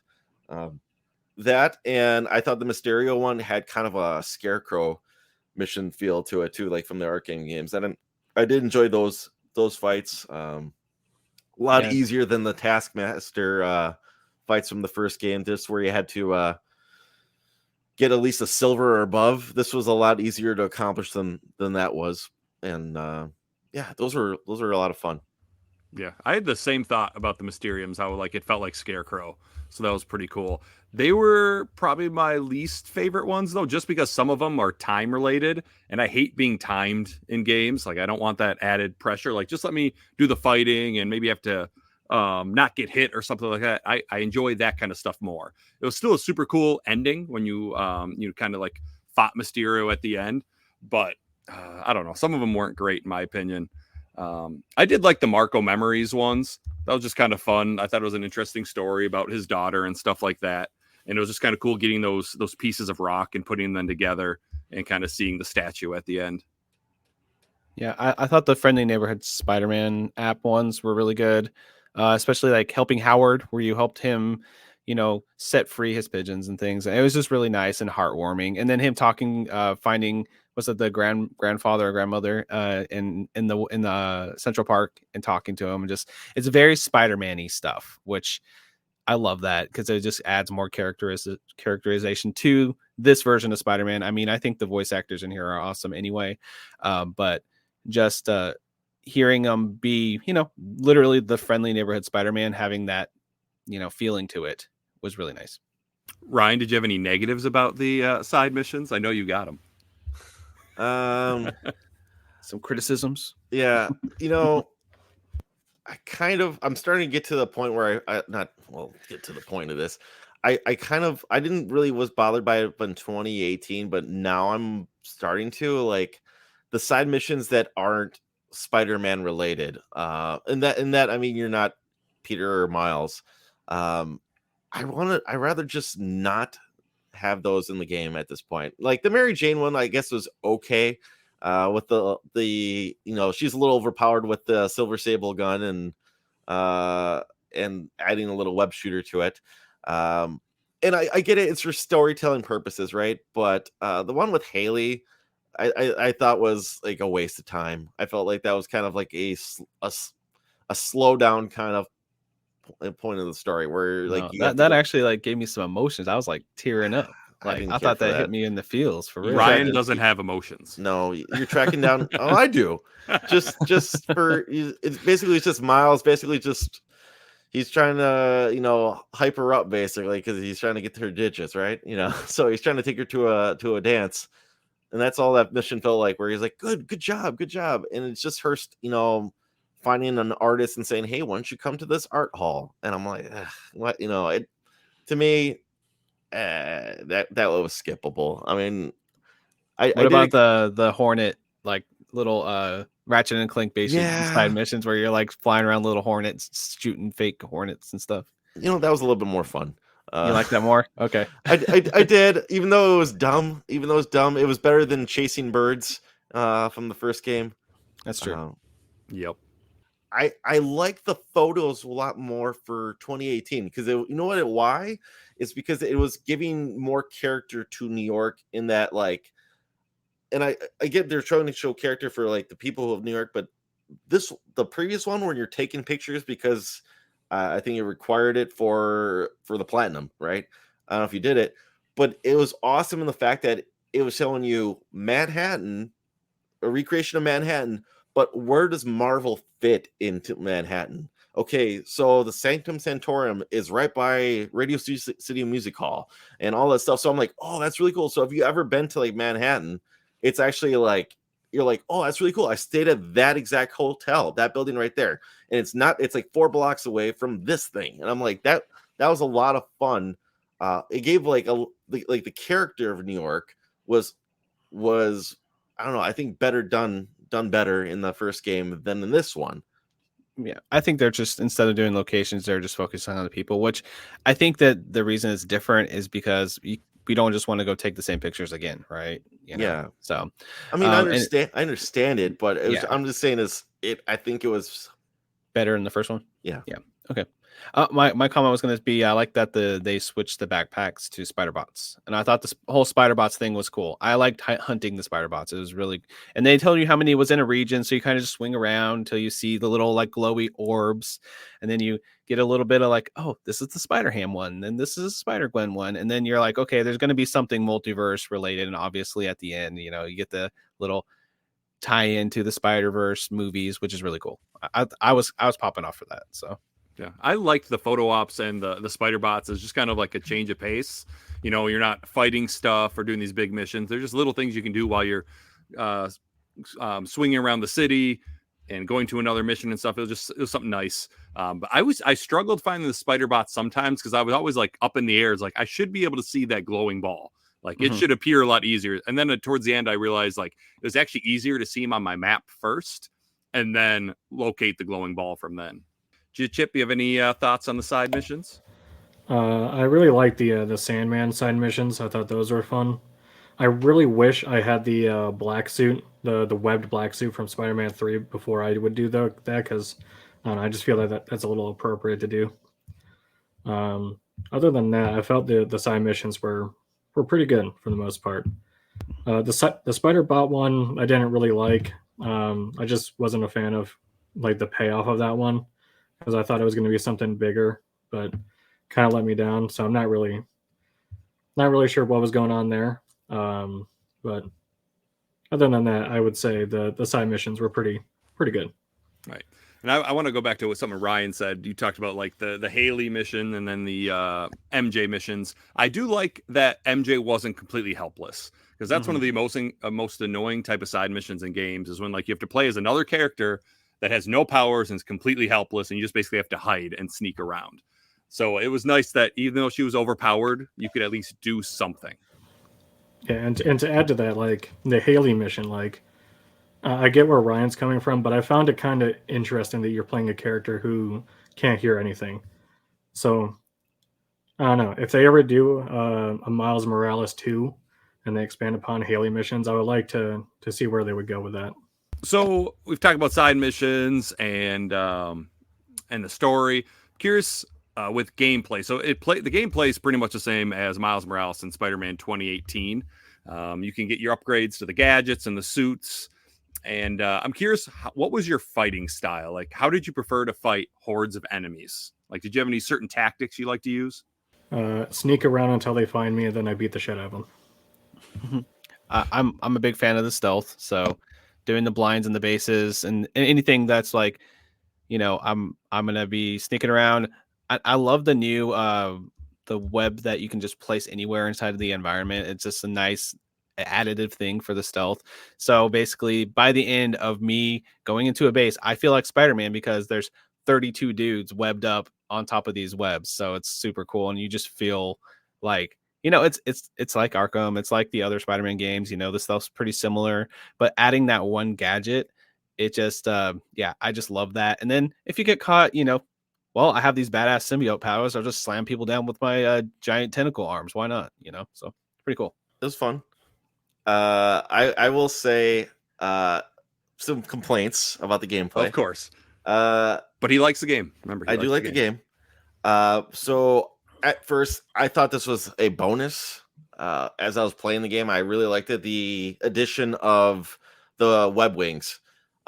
That, and I thought the Mysterio one had kind of a Scarecrow mission feel to it too, like from the Arkham games. I did enjoy those fights. A lot easier than the Taskmaster fights from the first game. This where you had to get at least a silver or above. This was a lot easier to accomplish than that was. And those were a lot of fun. Yeah, I had the same thought about the Mysteriums, how like it felt like Scarecrow. So that was pretty cool. They were probably my least favorite ones though, just because some of them are time related and I hate being timed in games. Like I don't want that added pressure. Like just let me do the fighting and maybe have to not get hit or something like that. I enjoy that kind of stuff more. It was still a super cool ending when you kind of like fought Mysterio at the end, but I don't know. Some of them weren't great in my opinion. I did like the Marco Memories ones. That was just kind of fun. I thought it was an interesting story about his daughter and stuff like that. And it was just kind of cool getting those pieces of rock and putting them together and kind of seeing the statue at the end. Yeah, I thought the Friendly Neighborhood Spider-Man app ones were really good, especially like helping Howard, where you helped him, set free his pigeons and things. And it was just really nice and heartwarming. And then him talking, finding was it the grandfather or grandmother in the Central Park and talking to him, and just it's very Spider-Man-y stuff, which I love that because it just adds more characterization to this version of Spider-Man. I mean, I think the voice actors in here are awesome anyway, but just hearing them be, literally the friendly neighborhood Spider-Man, having that, feeling to it was really nice. Ryan, did you have any negatives about the side missions? I know you got them. Some criticisms. Yeah, I'm starting to get to the point where get to the point of this. I didn't really was bothered by it in 2018, but now I'm starting to like the side missions that aren't Spider-Man related. And that I mean you're not Peter or Miles. I rather just not have those in the game at this point. Like the Mary Jane one, I guess was okay. With the she's a little overpowered with the Silver Sable gun and adding a little web shooter to it. And I get it, it's for storytelling purposes, right? But the one with Haley, I thought was like a waste of time. I felt like that was kind of like a slow down kind of point of the story where like that actually like gave me some emotions. I was like tearing up. Like I thought that hit me in the feels for real. Ryan doesn't have emotions. No, you're tracking down. Oh, I do. Just for it's basically just Miles. Basically, just he's trying to hype her up basically because he's trying to get to her digits, right? So he's trying to take her to a dance, and that's all that mission felt like. Where he's like, good job, and it's just her, finding an artist and saying, hey, why don't you come to this art hall? And I'm like, what? It to me. That was skippable. I mean, what about the Hornet, like little Ratchet and Clank basic side missions where you're like flying around little hornets, shooting fake hornets and stuff? That was a little bit more fun. You like that more? Okay. I did, even though it was dumb. It was better than chasing birds from the first game. That's true. Yep. I like the photos a lot more for 2018 because why? It's because it was giving more character to New York in that like, and I get they're trying to show character for like the people of New York, but the previous one where you're taking pictures because I think it required it for the platinum, right? I don't know if you did it, but it was awesome in the fact that it was showing you Manhattan, a recreation of Manhattan. But where does Marvel fit into Manhattan? Okay, so the Sanctum Sanctorum is right by Radio City Music Hall and all that stuff. So I'm like, oh, that's really cool. So if you ever been to like Manhattan, it's actually like, you're like, oh, that's really cool. I stayed at that exact hotel, that building right there. And it's like 4 blocks away from this thing. And I'm like, that was a lot of fun. It gave like the character of New York was, I don't know, I think done better in the first game than in this one. Yeah, I think they're just, instead of doing locations, they're just focusing on the people, which I think that the reason it's different is because we don't just want to go take the same pictures again, right? Yeah. So, I mean, I understand it, but I'm just saying I think it was better in the first one. Yeah. Yeah. Okay. My comment was going to be, I like that they switched the backpacks to spider bots, and I thought this whole spider bots thing was cool. I liked hunting the spider bots. It was really, and they told you how many was in a region, so you kind of just swing around until you see the little like glowy orbs, and then you get a little bit of like, oh, this is the Spider Ham one, and this is a Spider Gwen one, and then you're like, okay, there's going to be something multiverse related, and obviously at the end, you get the little tie into the Spider-Verse movies, which is really cool. I was popping off for that. So yeah, I liked the photo ops and the spider bots as just kind of like a change of pace. You know, you're not fighting stuff or doing these big missions. They're just little things you can do while you're uh, swinging around the city and going to another mission and stuff. It was something nice. But I struggled finding the spider bots sometimes because I was always like up in the air. It's like I should be able to see that glowing ball. Like it should appear a lot easier. And then towards the end, I realized like it was actually easier to see them on my map first and then locate the glowing ball from then. Chip, you have any thoughts on the side missions? I really like the Sandman side missions. I thought those were fun. I really wish I had the black suit, the webbed black suit from Spider-Man 3 before I would do that because I don't know, I just feel like that's a little appropriate to do. Other than that, I felt the side missions were pretty good for the most part. The Spider Bot one I didn't really like. I just wasn't a fan of like the payoff of that one because I thought it was going to be something bigger, but kind of let me down. So I'm not really sure what was going on there. But other than that, I would say the side missions were pretty good. Right. And I want to go back to what something Ryan said. You talked about like the Haley mission and then the MJ missions. I do like that MJ wasn't completely helpless because that's one of the most annoying type of side missions in games is when like you have to play as another character that has no powers and is completely helpless and you just basically have to hide and sneak around. So it was nice that even though she was overpowered, you could at least do something. Yeah, and to add to that, like the Haley mission, like I get where Ryan's coming from, but I found it kind of interesting that you're playing a character who can't hear anything. So I don't know if they ever do a Miles Morales 2 and they expand upon Haley missions. I would like to see where they would go with that. So we've talked about side missions and the story. Curious with gameplay. So the gameplay is pretty much the same as Miles Morales in Spider-Man 2018. You can get your upgrades to the gadgets and the suits. And I'm curious, what was your fighting style? Like, how did you prefer to fight hordes of enemies? Like, did you have any certain tactics you like to use? Sneak around until they find me, and then I beat the shit out of them. I'm a big fan of the stealth. So doing the blinds and the bases and anything that's like, you know, I'm gonna be sneaking around. I love the new the web that you can just place anywhere inside of the environment. It's just a nice additive thing for the stealth. So basically by the end of me going into a base, I feel like Spider-Man because there's 32 dudes webbed up on top of these webs. So it's super cool. And you just feel like, you know, it's like Arkham. It's like the other Spider-Man games, you know, the stuff's pretty similar, but adding that one gadget, it just, yeah, I just love that. And then if you get caught, you know, well, I have these badass symbiote powers. I'll just slam people down with my giant tentacle arms. Why not? You know, so pretty cool. It was fun. I will say some complaints about the gameplay. Of course. But he likes the game. Remember, I do like the game. So at first, I thought this was a bonus. As I was playing the game, I really liked it. The addition of the web wings.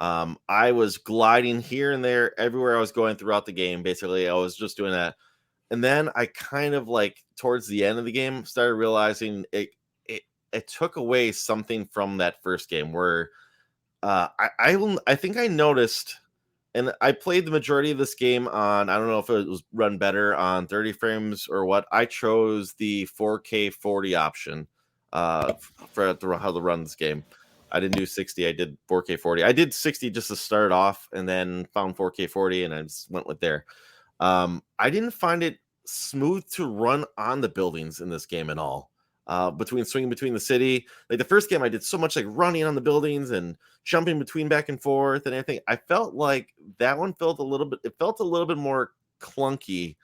I was gliding here and there, everywhere I was going throughout the game. Basically, I was just doing that. And then I kind of like towards the end of the game started realizing it took away something from that first game where I think I noticed, and I played the majority of this game on, I don't know if it was run better on 30 frames or what. I chose the 4K 40 option for how to run this game. I didn't do 60. I did 4K 40. I did 60 just to start off and then found 4K 40 and I just went with there. I didn't find it smooth to run on the buildings in this game at all. Swinging between the city, like the first game, I did so much like running on the buildings and jumping between back and forth and everything. I felt like that one felt a little bit more clunky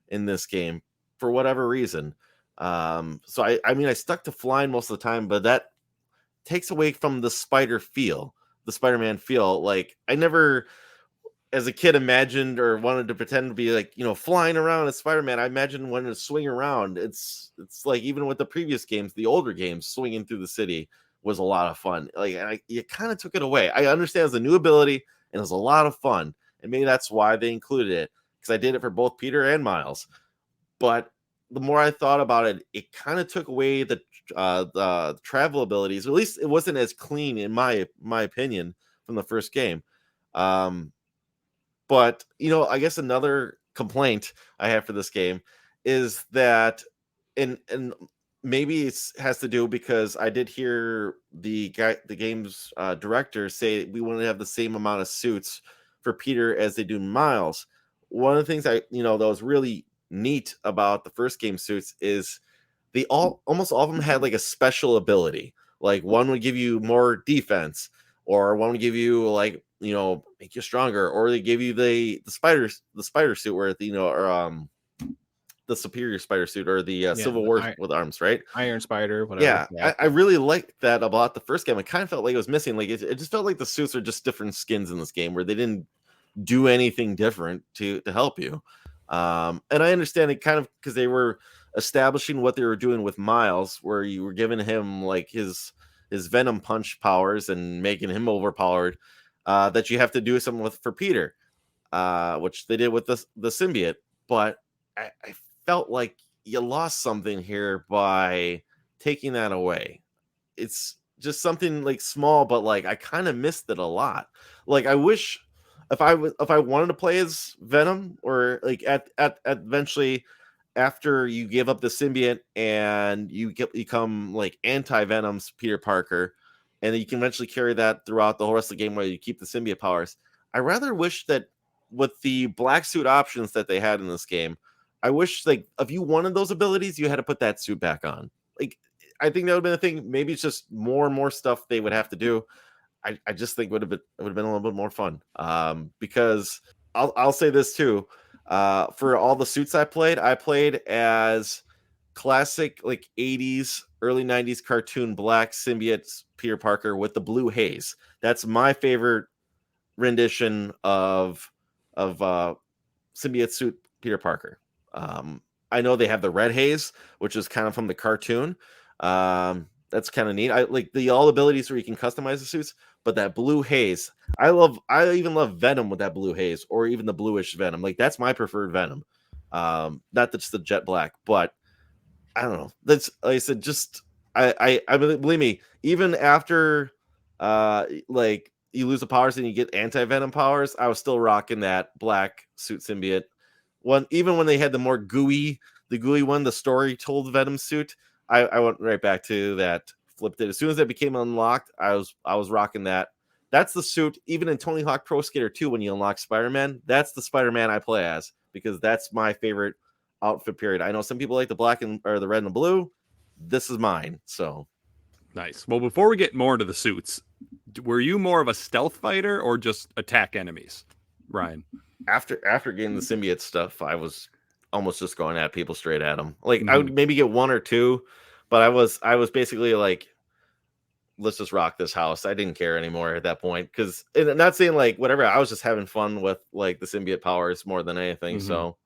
in this game for whatever reason. So I mean, I stuck to flying most of the time, but that takes away from the Spider-Man feel. Like I never, as a kid, imagined or wanted to pretend to be like, you know, flying around as Spider-Man. I imagined when to swing around. It's like even with the previous games, the older games, swinging through the city was a lot of fun. Like you kind of took it away. I understand it's a new ability and it was a lot of fun, and maybe that's why they included it because I did it for both Peter and Miles. But the more I thought about it, it kind of took away the travel abilities. Or at least it wasn't as clean in my opinion from the first game. But I guess another complaint I have for this game is that, and maybe it has to do because I did hear the game's director say we want to have the same amount of suits for Peter as they do Miles. One of the things that was really neat about the first game suits is they almost all of them had like a special ability. Like one would give you more defense, or one would give you like make you stronger, or they give you the spider suit where or the superior spider suit, or the Civil War with arms, right? Iron Spider, whatever. Yeah, I really liked that about the first game. I kind of felt like it was missing. Like it just felt like the suits are just different skins in this game where they didn't do anything different to help you. And I understand it kind of because they were establishing what they were doing with Miles, where you were giving him like his Venom punch powers and making him overpowered. That you have to do something with for Peter, which they did with the symbiote. But I felt like you lost something here by taking that away. It's just something like small, but like I kind of missed it a lot. Like I wish if I wanted to play as Venom, or like at eventually after you give up the symbiote and you become like anti-Venom's Peter Parker, and you can eventually carry that throughout the whole rest of the game where you keep the symbiote powers. I rather wish that with the black suit options that they had in this game, I wish like if you wanted those abilities, you had to put that suit back on. Like I think that would have been a thing. Maybe it's just more and more stuff they would have to do. I just think it would have been a little bit more fun. Because I'll say this too. For all the suits I played as classic like 80s, early 90s cartoon black symbiote Peter Parker with the blue haze. That's my favorite rendition of symbiote suit Peter Parker. I know they have the red haze, which is kind of from the cartoon. That's kind of neat. I like the all abilities where you can customize the suits, but that blue haze, I even love Venom with that blue haze, or even the bluish Venom. Like that's my preferred Venom. Not just the jet black, but I don't know. That's like I said, just I believe me, even after like you lose the powers and you get anti-Venom powers, I was still rocking that black suit symbiote. Even when they had the gooey one, the story told Venom suit, I went right back to that, flipped it. As soon as that became unlocked, I was rocking that. That's the suit, even in Tony Hawk Pro Skater 2, when you unlock Spider-Man, that's the Spider-Man I play as, because that's my favorite outfit period. I know some people like the black or the red and the blue. This is mine. So nice. Well, before we get more into the suits, were you more of a stealth fighter or just attack enemies, Ryan? After getting the symbiote stuff, I was almost just going at people straight at them. Like I would maybe get one or two, but I was basically like, let's just rock this house. I didn't care anymore at that point, because not saying like whatever. I was just having fun with like the symbiote powers more than anything. So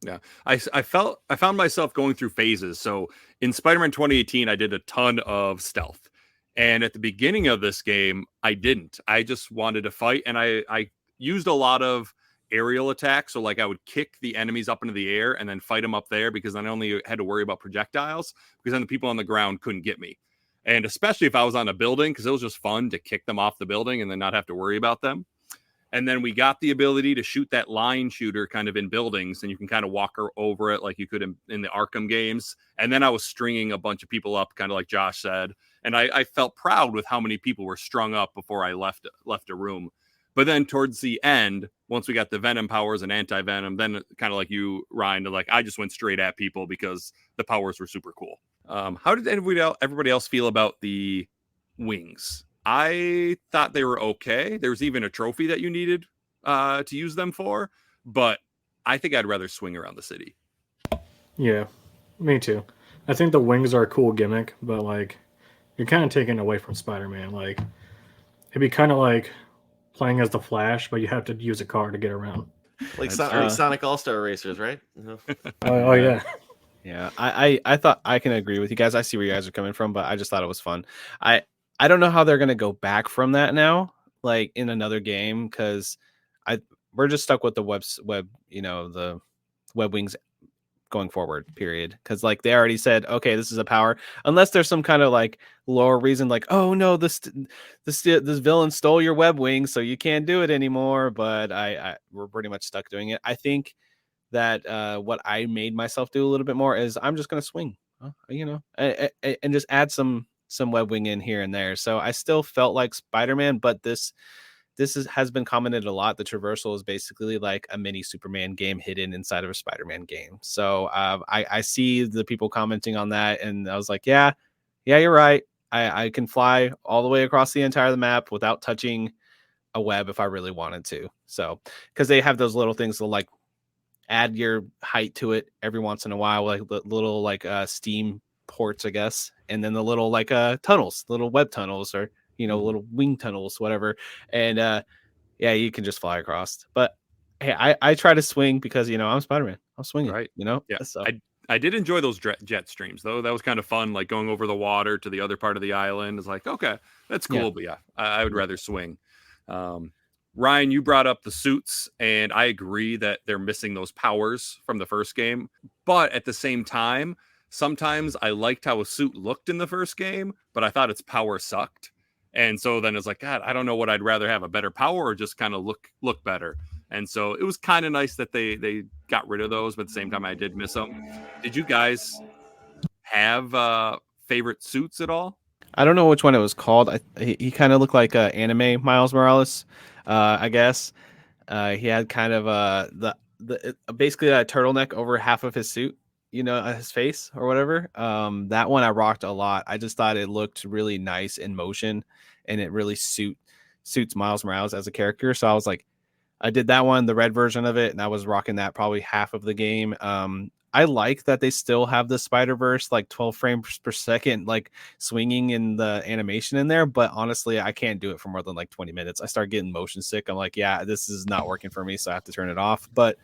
yeah, I found myself going through phases. So in Spider-Man 2018, I did a ton of stealth, and at the beginning of this game, I didn't. I just wanted to fight, and I used a lot of aerial attacks. So like I would kick the enemies up into the air and then fight them up there, because I only had to worry about projectiles, because then the people on the ground couldn't get me. And especially if I was on a building, because it was just fun to kick them off the building and then not have to worry about them. And then we got the ability to shoot that line shooter kind of in buildings, and you can kind of walk over it like you could in the Arkham games. And then I was stringing a bunch of people up, kind of like Josh said. And I felt proud with how many people were strung up before I left a room. But then towards the end, once we got the Venom powers and anti-Venom, then kind of like you, Ryan, like I just went straight at people because the powers were super cool. How did everybody else feel about the wings? I thought they were okay. There was even a trophy that you needed to use them for, but I think I'd rather swing around the city. Yeah, me too. I think the wings are a cool gimmick, but like you're kind of taking away from Spider-Man. Like it'd be kind of like playing as the Flash, but you have to use a car to get around. Like Sonic All-Star Racers, right? Oh yeah. Yeah, I thought I can agree with you guys. I see where you guys are coming from, but I just thought it was fun. I don't know how they're gonna go back from that now, like in another game, because we're just stuck with the web, the web wings going forward, period. Because like they already said, okay, this is a power, unless there's some kind of like lore reason, like, oh no, this villain stole your web wing, so you can't do it anymore. But we're pretty much stuck doing it. I think that what I made myself do a little bit more is I'm just gonna swing, and just add some web wing in here and there. So I still felt like Spider-Man, but this has been commented a lot. The traversal is basically like a mini Superman game hidden inside of a Spider-Man game. So I see the people commenting on that, and I was like, yeah, you're right. I can fly all the way across the entire the map without touching a web if I really wanted to. So because they have those little things to like add your height to it every once in a while, like the little like steam ports, I guess, and then the little like tunnels, little web tunnels, or little wing tunnels, whatever. And yeah, you can just fly across. But hey, I try to swing because I'm Spider-Man. I'm swinging, right? Yeah, So I did enjoy those jet streams though. That was kind of fun, like going over the water to the other part of the island. It's like, okay, that's cool, but yeah, I would rather swing. Ryan, you brought up the suits, and I agree that they're missing those powers from the first game. But at the same time, sometimes I liked how a suit looked in the first game, but I thought its power sucked. And so then it's like, God, I don't know what I'd rather have, a better power or just kind of look better. And so it was kind of nice that they got rid of those, but at the same time, I did miss them. Did you guys have favorite suits at all? I don't know which one it was called. He kind of looked like anime Miles Morales, I guess. He had kind of basically a turtleneck over half of his suit, his face or whatever. That one I rocked a lot. I just thought it looked really nice in motion, and it really suits Miles Morales as a character. So I was like, I did that one, the red version of it, and I was rocking that probably half of the game. I like that they still have the Spider-Verse like 12 frames per second, like swinging in the animation in there. But honestly, I can't do it for more than like 20 minutes. I start getting motion sick. I'm like, yeah, this is not working for me. So I have to turn it off. But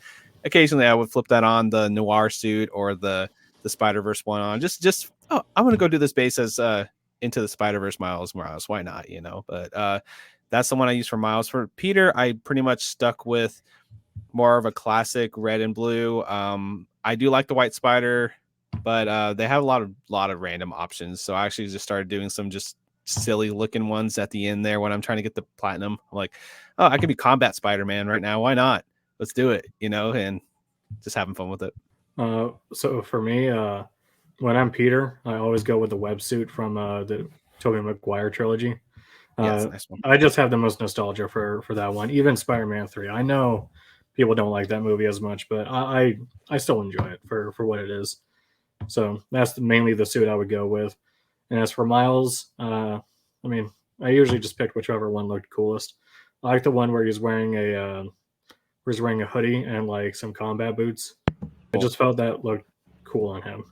occasionally I would flip that on, the Noir suit or the Spider-Verse one on. Just I'm going to go do this base as Into the Spider-Verse Miles Morales. Why not? But that's the one I use for Miles. For Peter, I pretty much stuck with more of a classic red and blue. I do like the White Spider, but they have a lot of random options. So I actually just started doing some just silly looking ones at the end there when I'm trying to get the platinum. I'm like, oh, I can be Combat Spider-Man right now. Why not? Let's do it, and just having fun with it. So for me, when I'm Peter, I always go with the web suit from the Tobey Maguire trilogy. Yeah, nice one. I just have the most nostalgia for that one. Even Spider-Man 3. I know people don't like that movie as much, but I still enjoy it for what it is. So that's mainly the suit I would go with. And as for Miles, I usually just picked whichever one looked coolest. I like the one where he's wearing a hoodie and like some combat boots. I just felt that looked cool on him.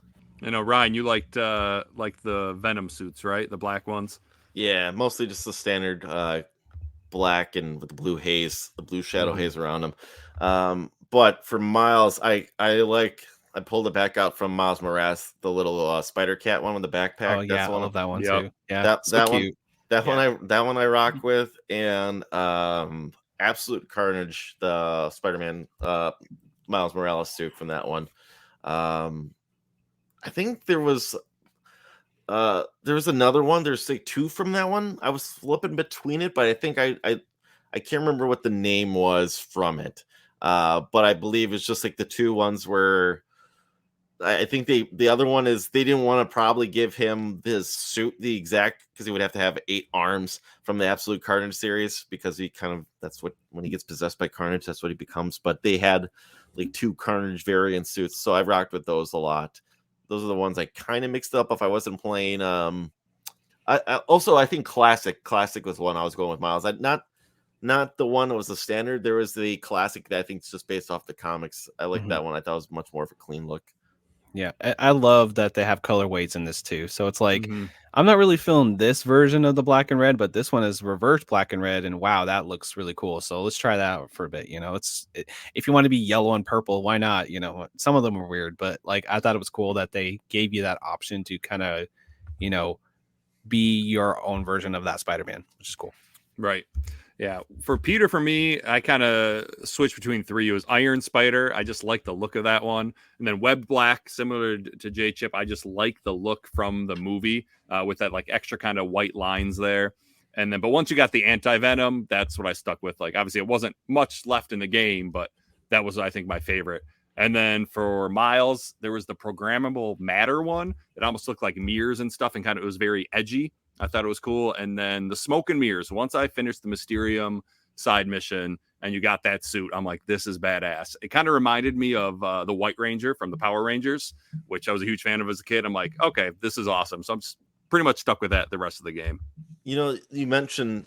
Ryan, you liked the Venom suits, right? The black ones. Yeah, mostly just the standard black and with the blue haze, the blue shadow haze around him. But for Miles, I pulled it back out from Miles Morales, the little Spider Cat one with the backpack. Oh yeah, I love that one too. Yeah, that cute. one, that one I rock with, and Absolute Carnage, the Spider-Man Miles Morales suit from that one. I think there was another one. There's like two from that one. I was flipping between it, but I think I can't remember what the name was from it. But I believe it's just like the two ones where I think the other one is they didn't want to probably give him this suit the exact, because he would have to have 8 arms from the Absolute Carnage series, because he kind of, that's what, when he gets possessed by Carnage, that's what he becomes. But they had like 2 Carnage variant suits, so I rocked with those a lot. Those are the ones I kind of mixed up if I wasn't playing. I think Classic was one I was going with Miles. Not the one that was the standard. There was the Classic that I think is just based off the comics. I like that one. I thought it was much more of a clean look. Yeah, I love that they have color weights in this too. So it's like, I'm not really feeling this version of the black and red, but this one is reverse black and red, and wow, that looks really cool. So let's try that out for a bit. If you want to be yellow and purple, why not? Some of them are weird, but like I thought it was cool that they gave you that option to kind of, be your own version of that Spider-Man, which is cool. Right. Yeah, for Peter, for me, I kind of switched between three. It was Iron Spider. I just like the look of that one, and then Webbed Black, similar to J Chip. I just like the look from the movie with that like extra kind of white lines there. And then, but once you got the Anti Venom, that's what I stuck with. Like, obviously, it wasn't much left in the game, but that was, I think, my favorite. And then for Miles, there was the programmable matter one. It almost looked like mirrors and stuff, and kind of it was very edgy. I thought it was cool. And then the smoke and mirrors. Once I finished the Mysterium side mission and you got that suit, I'm like, this is badass. It kind of reminded me of the White Ranger from the Power Rangers, which I was a huge fan of as a kid. I'm like, okay, this is awesome. So I'm pretty much stuck with that the rest of the game. You know, you mentioned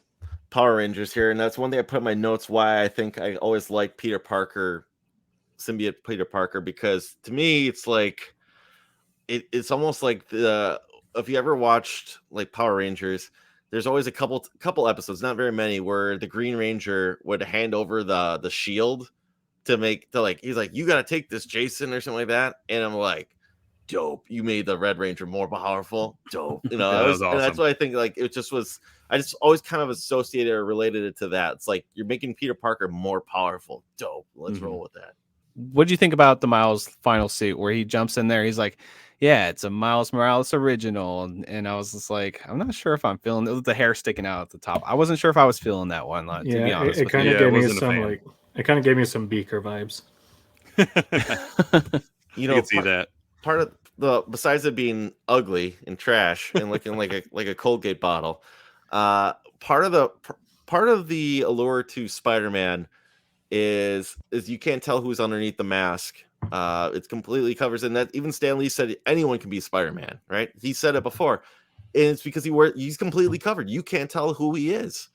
Power Rangers here, and that's one thing I put in my notes why I think I always like Peter Parker, symbiote Peter Parker, because to me, it's like, it's almost like if you ever watched like Power Rangers, there's always a couple episodes, not very many, where the Green Ranger would hand over the shield to he's like, you got to take this, Jason, or something like that. And I'm like, dope. You made the Red Ranger more powerful. Dope. You know, Yeah, that was awesome. And that's what I think. Like, it just was. I just always kind of associated or related it to that. It's like you're making Peter Parker more powerful. Dope. Let's roll with that. What do you think about the Miles final suit where he jumps in there? He's like, yeah, it's a Miles Morales original. And I was just like, I'm not sure if I'm feeling it with the hair sticking out at the top. I wasn't sure if I was feeling that one, to be honest. It kind of gave me some it kind of gave me some Beaker vibes. You know, I can see that. Part of besides it being ugly and trash and looking like a Colgate bottle, part of the allure to Spider-Man is you can't tell who's underneath the mask. It's completely covers, and that even Stan Lee said anyone can be Spider-Man, right? He said it before, and it's because he's completely covered. You can't tell who he is,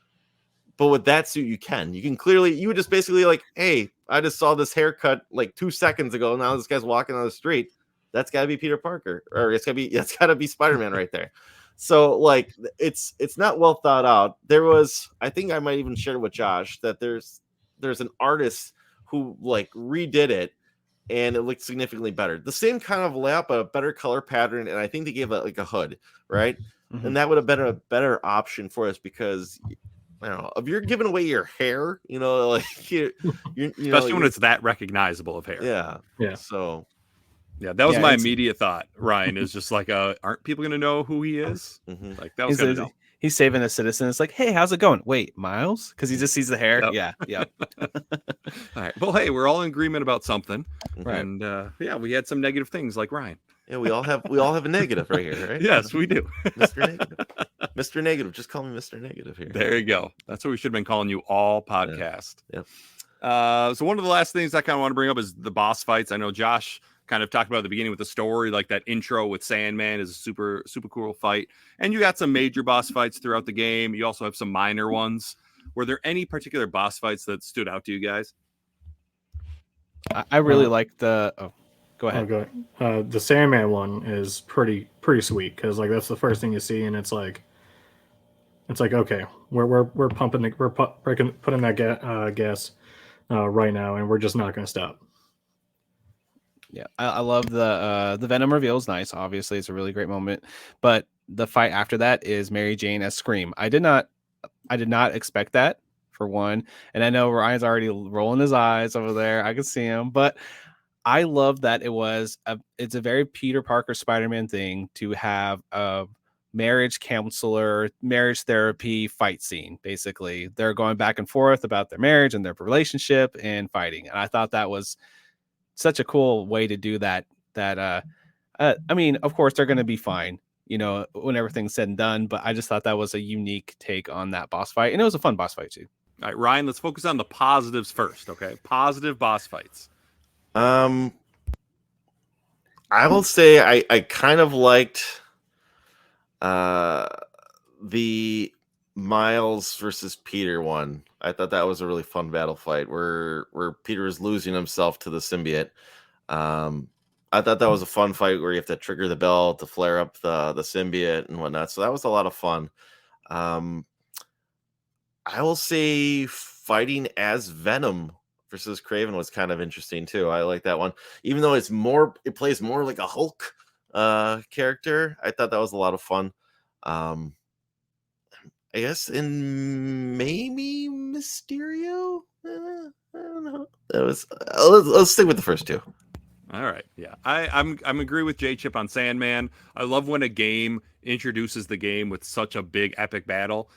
but with that suit, you can clearly. You would just basically like, hey, I just saw this haircut like 2 seconds ago. Now this guy's walking on the street. That's got to be Peter Parker, or that's got to be Spider-Man right there. So like, it's not well thought out. There was, I think I might even share it with Josh, that there's an artist who like redid it and it looked significantly better. The same kind of layout, but a better color pattern. And I think they gave it like a hood, right? Mm-hmm. And that would have been a better option for us, because I don't know, if you're giving away your hair, you know, like you're especially when it's that recognizable of hair. Yeah. So yeah, that was my immediate thought. Ryan is just like, aren't people going to know who he is? Mm-hmm. Like that was kind of he's saving a citizen. It's like, hey, how's it going? Wait, Miles? Because he just sees the hair. Yep. Yeah. All right. Well, hey, we're all in agreement about something, right? And we had some negative things like Ryan. Yeah, we all have a negative right here, right? Yes, we do. Mr. Negative. Mr. Negative. Just call me Mr. Negative here. There you go. That's what we should have been calling you all podcast. Yep. So one of the last things I kind of want to bring up is the boss fights. I know Josh kind of talked about at the beginning with the story, like that intro with Sandman is a super, super cool fight. And you got some major boss fights throughout the game. You also have some minor ones. Were there any particular boss fights that stood out to you guys? I really like the... Oh, go ahead. The Sandman one is pretty sweet, because like that's the first thing you see, and it's like okay, we're putting that gas right now, and we're just not going to stop. Yeah, I love the Venom reveal is nice. Obviously, it's a really great moment. But the fight after that is Mary Jane as Scream. I did not expect that, for one. And I know Ryan's already rolling his eyes over there. I can see him. But I love that it's a very Peter Parker Spider-Man thing to have a marriage counselor, marriage therapy fight scene. Basically, they're going back and forth about their marriage and their relationship and fighting. And I thought that was such a cool way to do that. I mean, of course, they're going to be fine, you know, when everything's said and done. But I just thought that was a unique take on that boss fight. And it was a fun boss fight, too. All right, Ryan, let's focus on the positives first, okay? Positive boss fights. I will say I kind of liked the Miles versus Peter one. I thought that was a really fun battle fight where Peter is losing himself to the symbiote. I thought that was a fun fight where you have to trigger the bell to flare up the symbiote and whatnot. So that was a lot of fun. I will say fighting as Venom versus Kraven was kind of interesting too. I like that one, even though it plays more like a Hulk character. I thought that was a lot of fun. I guess in maybe Mysterio. I don't know. That was let's stick with the first two. All right, yeah, I'm agree with J Chip on Sandman. I love when a game introduces the game with such a big epic battle.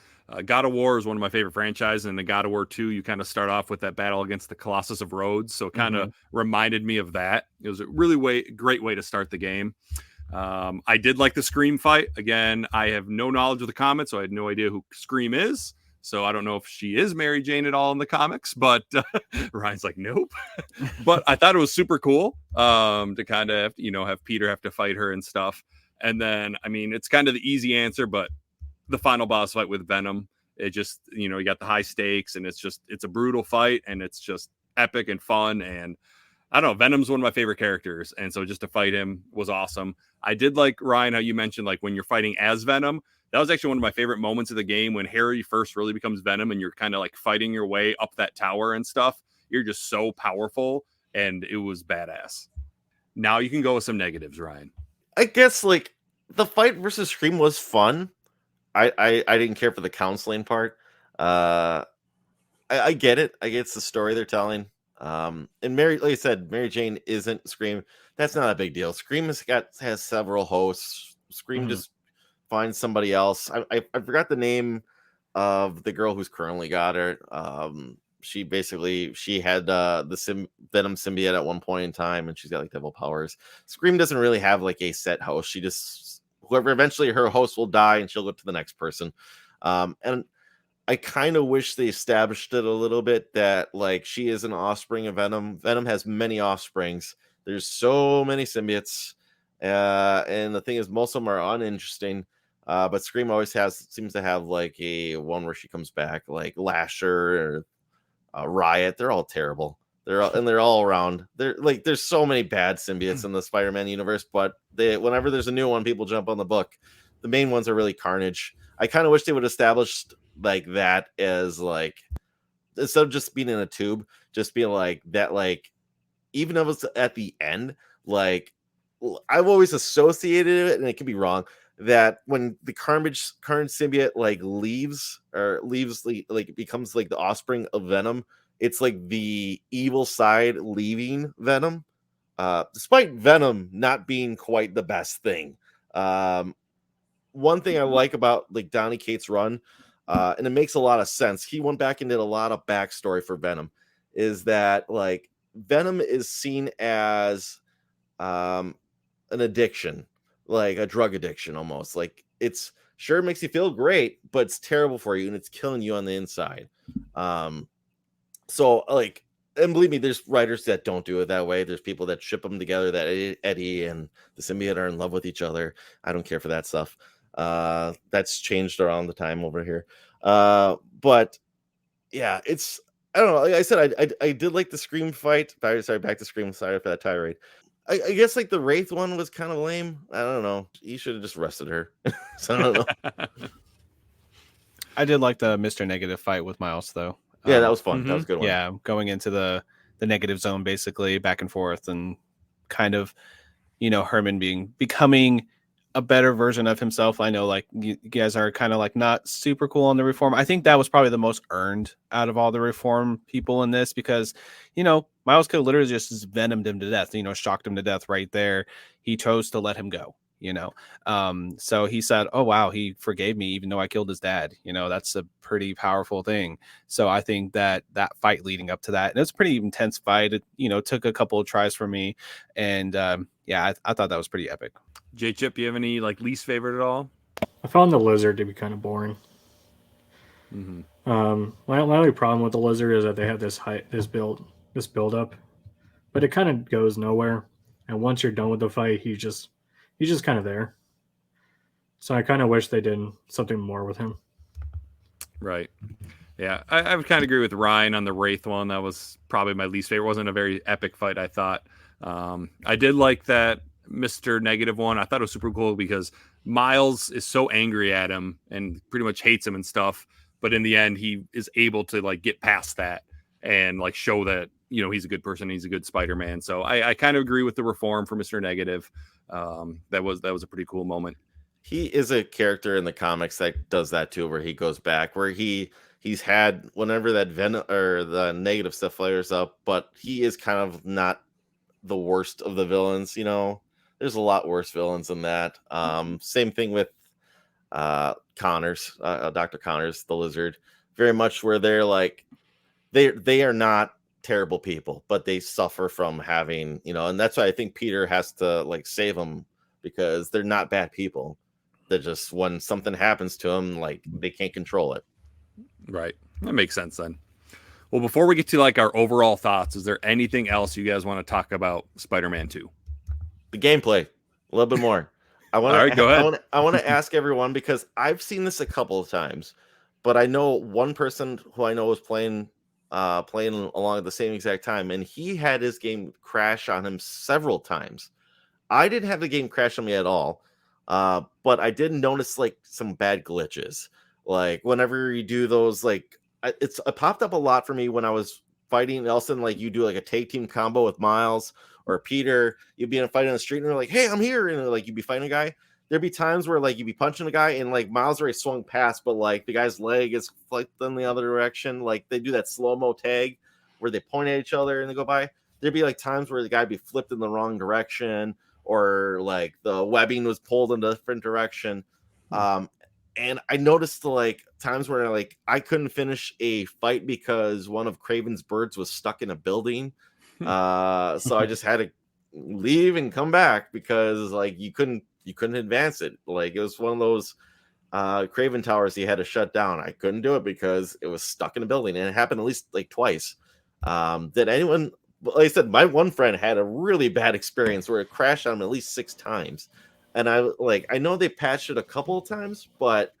God of War is one of my favorite franchises, and in God of War 2, you kind of start off with that battle against the Colossus of Rhodes, so it kind of reminded me of that. It was a really great way to start the game. I did like the Scream fight. Again, I have no knowledge of the comics, so I had no idea who Scream is. So I don't know if she is Mary Jane at all in the comics, but Ryan's like, nope. But I thought it was super cool to kind of, have Peter have to fight her and stuff. And then, I mean, it's kind of the easy answer, but the final boss fight with Venom, it just, you got the high stakes, and it's a brutal fight, and it's just epic and fun. And I don't know, Venom's one of my favorite characters, and so just to fight him was awesome. I did like, Ryan, how you mentioned like when you're fighting as Venom. That was actually one of my favorite moments of the game, when Harry first really becomes Venom and you're kind of like fighting your way up that tower and stuff. You're just so powerful, and it was badass. Now you can go with some negatives, Ryan. I guess like the fight versus Scream was fun. I didn't care for the counseling part. I get it. I get it's the story they're telling. And Mary, like I said, Mary Jane isn't Scream. That's not a big deal. Scream has several hosts. Scream just finds somebody else. I forgot the name of the girl who's currently got her. She had the Venom symbiote at one point in time, and she's got like devil powers. Scream doesn't really have like a set host. She just, whoever eventually her host will die, and she'll go to the next person. And I kind of wish they established it a little bit that like she is an offspring of Venom. Venom has many offsprings. There's so many symbiotes, and the thing is, most of them are uninteresting. But Scream always seems to have like a one where she comes back, like Lasher or Riot. They're all terrible. They're all around. There's so many bad symbiotes in the Spider-Man universe, but whenever there's a new one, people jump on the book. The main ones are really Carnage. I kind of wish they would establish like that as like, instead of just being in a tube, just being like that, like even if it's at the end, like I've always associated it, and it could be wrong, that when the current symbiote like leaves like becomes like the offspring of Venom, it's like the evil side leaving Venom, despite Venom not being quite the best thing. One thing I like about like Donny Cates' run, and it makes a lot of sense, he went back and did a lot of backstory for Venom, is that like Venom is seen as an addiction, like a drug addiction almost. Like it's sure it makes you feel great, but it's terrible for you and it's killing you on the inside. So like, and believe me, there's writers that don't do it that way. There's people that ship them together, that Eddie and the symbiote are in love with each other. I don't care for that stuff. That's changed around the time over here. But yeah, it's, I don't know. Like I said, I did like the Scream fight. Sorry, back to Scream. Sorry for that tirade. I guess like the Wraith one was kind of lame. I don't know. You should have just arrested her. So I don't know. I did like the Mr. Negative fight with Miles, though. Yeah, that was fun. That was a good one. Yeah, going into the negative zone, basically back and forth, and kind of, Herman becoming a better version of himself. I know, like, you guys are kind of like not super cool on the Reform. I think that was probably the most earned out of all the Reform people in this, because, Miles could literally just venomed him to death, shocked him to death right there. He chose to let him go. So he said, oh wow, he forgave me even though I killed his dad. That's a pretty powerful thing. So I think that fight leading up to that, and it was a pretty intense fight. It took a couple of tries for me, and I thought that was pretty epic. J Chip, you have any like least favorite at all? I found the lizard to be kind of boring. My only problem with the lizard is that they have this build up, but it kind of goes nowhere. And once you're done with the fight, he's just kind of there. So I kind of wish they did something more with him. Right. Yeah, I would kind of agree with Ryan on the Wraith one. That was probably my least favorite. It wasn't a very epic fight, I thought. I did like that Mr. Negative one. I thought it was super cool because Miles is so angry at him and pretty much hates him and stuff. But in the end, he is able to like get past that and like show that, he's a good person. He's a good Spider-Man. So I kind of agree with the Reform for Mr. Negative. That was a pretty cool moment. he is a character in the comics that does that too, where he goes back, where he's had whenever that venom or the negative stuff flares up, but he is kind of not the worst of the villains. There's a lot worse villains than that. Same thing with Connors, Dr. Connors, the lizard, very much where they're like they are not terrible people, but they suffer from having, and that's why I think Peter has to like save them, because they're not bad people. They're just, when something happens to them, like they can't control it. Right. That makes sense then. Well, before we get to like our overall thoughts, is there anything else you guys want to talk about Spider-Man 2? The gameplay, a little bit more. All right, go ahead. I want to ask everyone, because I've seen this a couple of times, but I know one person who I know was playing along at the same exact time, and he had his game crash on him several times. I didn't have the game crash on me at all, but I did notice like some bad glitches. Like whenever you do those, like it popped up a lot for me when I was fighting. And all of a sudden, like you do like a tag team combo with Miles or Peter. You'd be in a fight on the street, and they're like, "Hey, I'm here," and like you'd be fighting a guy. There'd be times where like you'd be punching a guy, and like Miles already swung past, but like the guy's leg is flipped in the other direction. Like they do that slow-mo tag where they point at each other and they go by. There'd be like times where the guy would be flipped in the wrong direction, or like the webbing was pulled in a different direction. And I noticed like times where like I couldn't finish a fight because one of Craven's birds was stuck in a building. So I just had to leave and come back, because like you couldn't advance it. Like it was one of those Craven towers he had to shut down. I couldn't do it because it was stuck in a building, and it happened at least like twice. Did anyone, like I said, my one friend had a really bad experience where it crashed on him at least 6 times. And I know they patched it a couple of times, but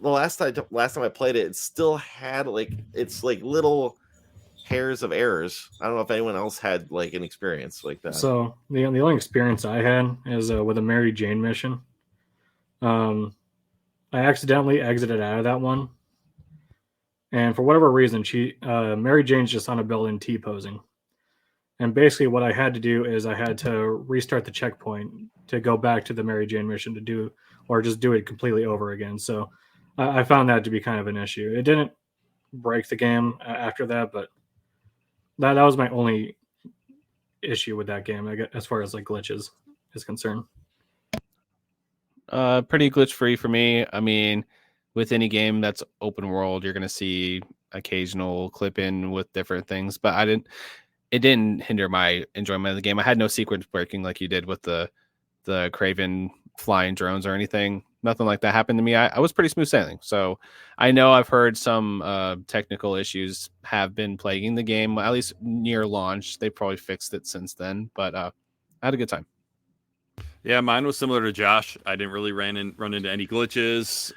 the last time I played it, it still had like, it's like little hairs of errors. I don't know if anyone else had like an experience like that. So the only experience I had is with a Mary Jane mission. I accidentally exited out of that one, and for whatever reason, Mary Jane's just on a building T-posing. And basically what I had to do is I had to restart the checkpoint to go back to the Mary Jane mission to do, or just do it completely over again. So I found that to be kind of an issue. It didn't break the game after that, but that was my only issue with that game, I guess, as far as like glitches is concerned. Pretty glitch free for me. I mean, with any game that's open world, you're going to see occasional clip in with different things, but it didn't hinder my enjoyment of the game. I had no sequence breaking like you did with the Craven flying drones or anything. Nothing like that happened to me. I was pretty smooth sailing. So I know I've heard some technical issues have been plaguing the game, at least near launch. They probably fixed it since then, but I had a good time. Yeah, mine was similar to Josh. I didn't really run into any glitches.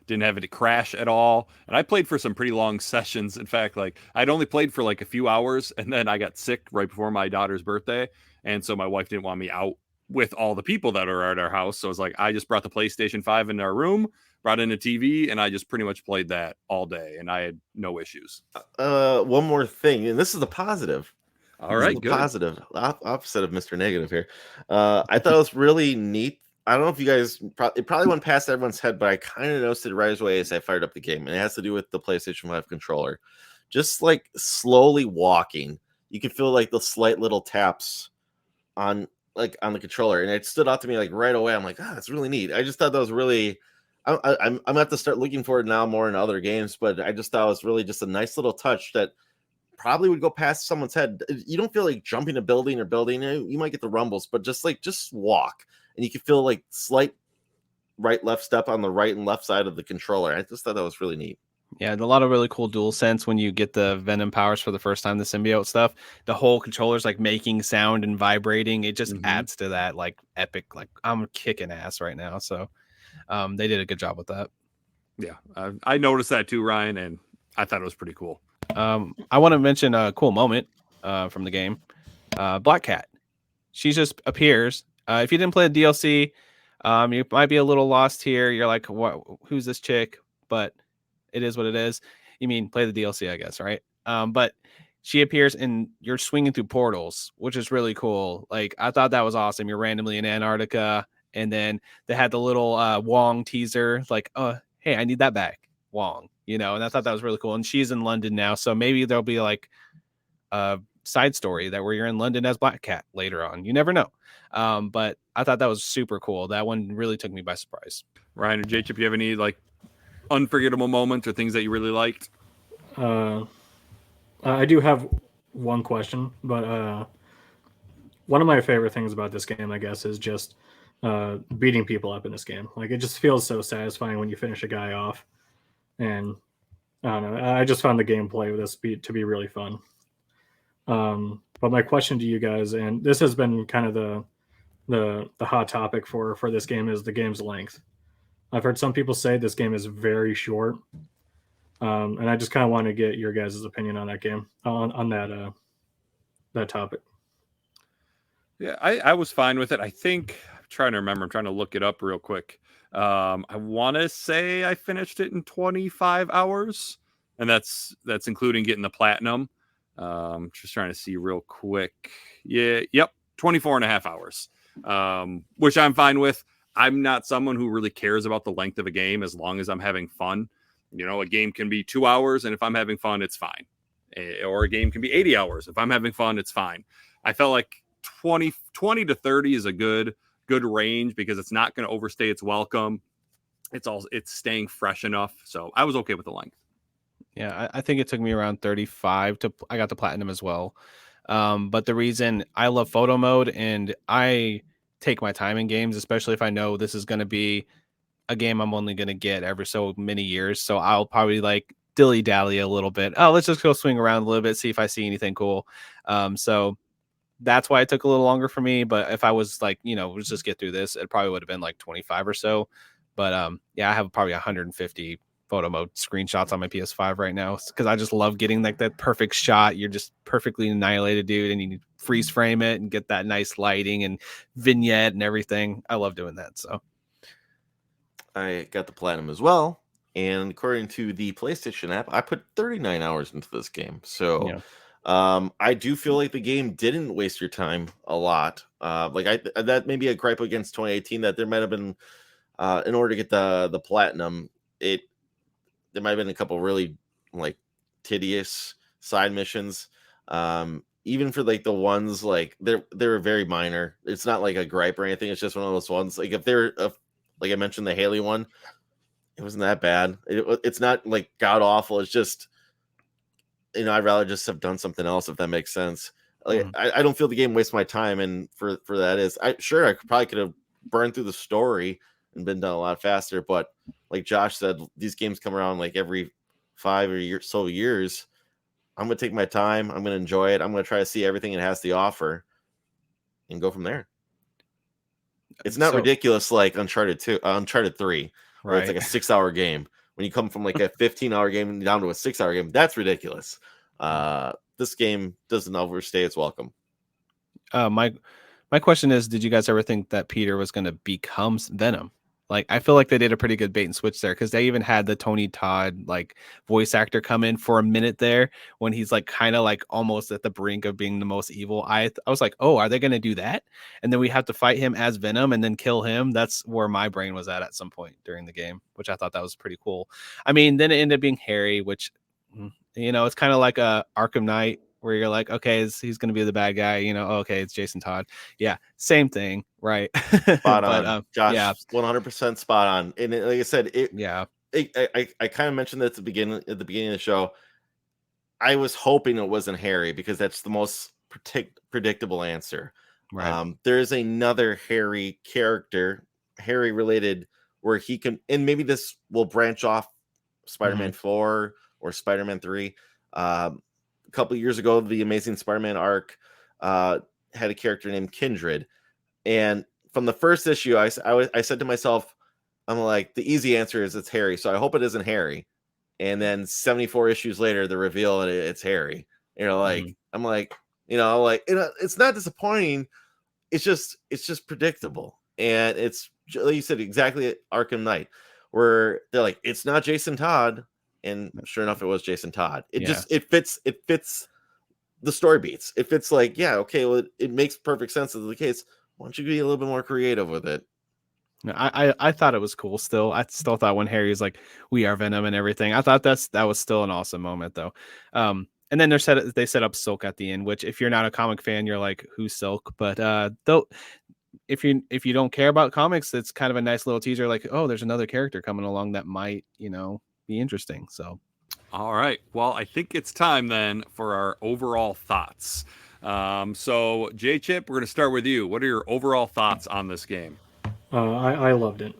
Didn't have it crash at all. And I played for some pretty long sessions. In fact, like I'd only played for like a few hours, and then I got sick right before my daughter's birthday. And so my wife didn't want me out with all the people that are at our house. So I was like, I just brought the PlayStation 5 in our room, brought in a TV, and I just pretty much played that all day, and I had no issues. One more thing, and this is the positive. All right, good. Positive, opposite of Mr. Negative here. I thought it was really neat. I don't know if you guys, it probably went past everyone's head, but I kind of noticed it right away as I fired up the game, and it has to do with the PlayStation 5 controller. Just like slowly walking, you can feel like the slight little taps on the controller, and it stood out to me like right away. I'm like, that's really neat. I just thought that was really. I'm gonna have to start looking for it now more in other games, but I just thought it was really just a nice little touch that probably would go past someone's head. You don't feel like jumping a building or building. You might get the rumbles, but just walk, and you can feel like slight right left step on the right and left side of the controller. I just thought that was really neat. Yeah, a lot of really cool dual sense when you get the Venom powers for the first time, the symbiote stuff. The whole controller's like making sound and vibrating. It just adds to that like epic, like I'm kicking ass right now. So they did a good job with that. Yeah, I noticed that too, Ryan, and I thought it was pretty cool. I want to mention a cool moment from the game. Black Cat. She just appears. If you didn't play the DLC, you might be a little lost here. You're like, what? Who's this chick? But it is what it is. You mean play the DLC, I guess, right? But she appears and you're swinging through portals, which is really cool. Like I thought that was awesome. You're randomly in Antarctica And then they had the little Wong teaser, like, oh, hey, I need that back, Wong, and I thought that was really cool. And she's in London now, so maybe there'll be like a side story that where you're in London as Black Cat later on. You never know. But I thought that was super cool. That one really took me by surprise. Ryan or Jacob, you have any like unforgettable moments or things that you really liked? I do have one question, but one of my favorite things about this game, I guess, is just beating people up in this game. Like, it just feels so satisfying when you finish a guy off. And I don't know, I just found the gameplay of this to be really fun. But my question to you guys, and this has been kind of the hot topic for this game, is the game's length. I've heard some people say this game is very short, and I just kind of want to get your guys' opinion on that game, on that topic. Yeah, I was fine with it. I think I'm trying to remember. I'm trying to look it up real quick. I want to say I finished it in 25 hours, and that's including getting the platinum. Just trying to see real quick. Yeah, yep, 24 and a half hours, which I'm fine with. I'm not someone who really cares about the length of a game as long as I'm having fun. A game can be 2 hours, and if I'm having fun, it's fine. Or a game can be 80 hours. If I'm having fun, it's fine. I felt like 20 to 30 is a good range because it's not going to overstay its welcome. It's staying fresh enough. So I was okay with the length. Yeah, I think it took me around 35 I got the platinum as well. But the reason I love photo mode, and I take my time in games, especially if I know this is going to be a game I'm only going to get every so many years. So I'll probably like dilly dally a little bit. Oh, let's just go swing around a little bit, see if I see anything cool. So that's why it took a little longer for me. But if I was like, let's just get through this, it probably would have been like 25 or so. But yeah, I have probably 150 photo mode screenshots on my PS5 right now because I just love getting like that perfect shot. You're just perfectly annihilated, dude, and you freeze frame it and get that nice lighting and vignette and everything. I love doing that. So I got the platinum as well, and according to the PlayStation app, I put 39 hours into this game. So yeah. I do feel like the game didn't waste your time a lot. That may be a gripe against 2018, that there might have been in order to get the platinum, there might have been a couple really like tedious side missions. Even for like the ones like they're very minor. It's not like a gripe or anything. It's just one of those ones. Like if they're like I mentioned the Haley one, it wasn't that bad. It's not like god awful. It's just I'd rather just have done something else, if that makes sense. Like I don't feel the game wastes my time, and for that is I probably could have burned through the story and been done a lot faster. But like Josh said, these games come around like every 5 or so years. I'm going to take my time. I'm going to enjoy it. I'm going to try to see everything it has to offer and go from there. It's not ridiculous like Uncharted 3, where it's like a 6-hour game. When you come from like a 15-hour game down to a 6-hour game, that's ridiculous. This game doesn't overstay its welcome. My question is, did you guys ever think that Peter was going to become Venom? Like, I feel like they did a pretty good bait and switch there, because they even had the Tony Todd like voice actor come in for a minute there when he's like kind of like almost at the brink of being the most evil. I was like, oh, are they going to do that? And then we have to fight him as Venom and then kill him. That's where my brain was at some point during the game, which I thought that was pretty cool. I mean, then it ended up being Harry, which it's kind of like a Arkham Knight, where you're like, okay, he's going to be the bad guy, okay, it's Jason Todd. Yeah, same thing, right? Spot on. Josh, yeah. 100% spot on. And like I said, I kind of mentioned that at the beginning of the show. I was hoping it wasn't Harry, because that's the most predictable answer. Right. There is another Harry character, Harry related, where he can, and maybe this will branch off Spider-Man 4 or Spider-Man 3. A couple of years ago, the Amazing Spider-Man arc had a character named Kindred, and from the first issue, I said to myself, I'm like, the easy answer is it's Harry, so I hope it isn't Harry. And then 74 issues later, the reveal that it's Harry. I'm like, it's not disappointing. It's just predictable, and it's like you said, exactly Arkham Knight, where they're like, it's not Jason Todd. And sure enough, it was Jason Todd. It fits the story beats. It fits like, yeah, okay, well, it makes perfect sense as the case. Why don't you be a little bit more creative with it? I thought it was cool. Still, I still thought when Harry was like, "We are Venom" and everything. I thought that was still an awesome moment, though. And then they set up Silk at the end, which if you're not a comic fan, you're like, "Who's Silk?" But though, if you don't care about comics, it's kind of a nice little teaser. Like, oh, there's another character coming along that might be interesting. So, all right. Well, I think it's time then for our overall thoughts. So, J Chip, we're going to start with you. What are your overall thoughts on this game? I loved it.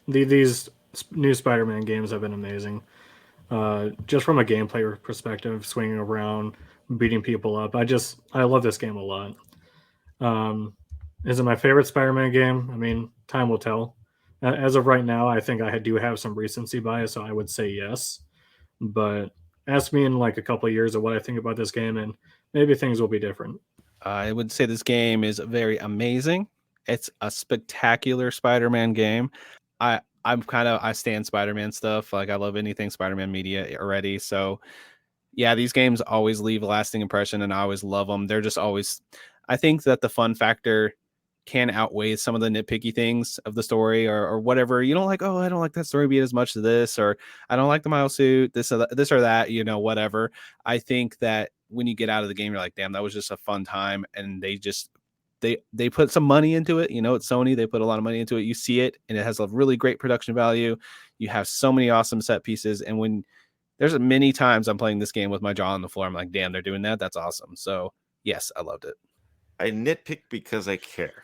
These new Spider-Man games have been amazing. Just from a gameplay perspective, swinging around, beating people up. I love this game a lot. Is it my favorite Spider-Man game? I mean, time will tell. As of right now, I think I do have some recency bias, so I would say yes. But ask me in like a couple of years of what I think about this game, and maybe things will be different. I would say this game is very amazing. It's a spectacular Spider-Man game. I stand Spider-Man stuff. Like I love anything Spider-Man media already. So yeah, these games always leave a lasting impression, and I always love them. They're just always. I think that the fun factor can outweigh some of the nitpicky things of the story or whatever. You don't like, oh, I don't like that story beat as much as this, or I don't like the Miles suit, this or that, whatever. I think that when you get out of the game, you're like, damn, that was just a fun time. And they put some money into it. It's Sony. They put a lot of money into it. You see it, and it has a really great production value. You have so many awesome set pieces. And when there's many times I'm playing this game with my jaw on the floor, I'm like, damn, they're doing that. That's awesome. So yes, I loved it. I nitpick because I care.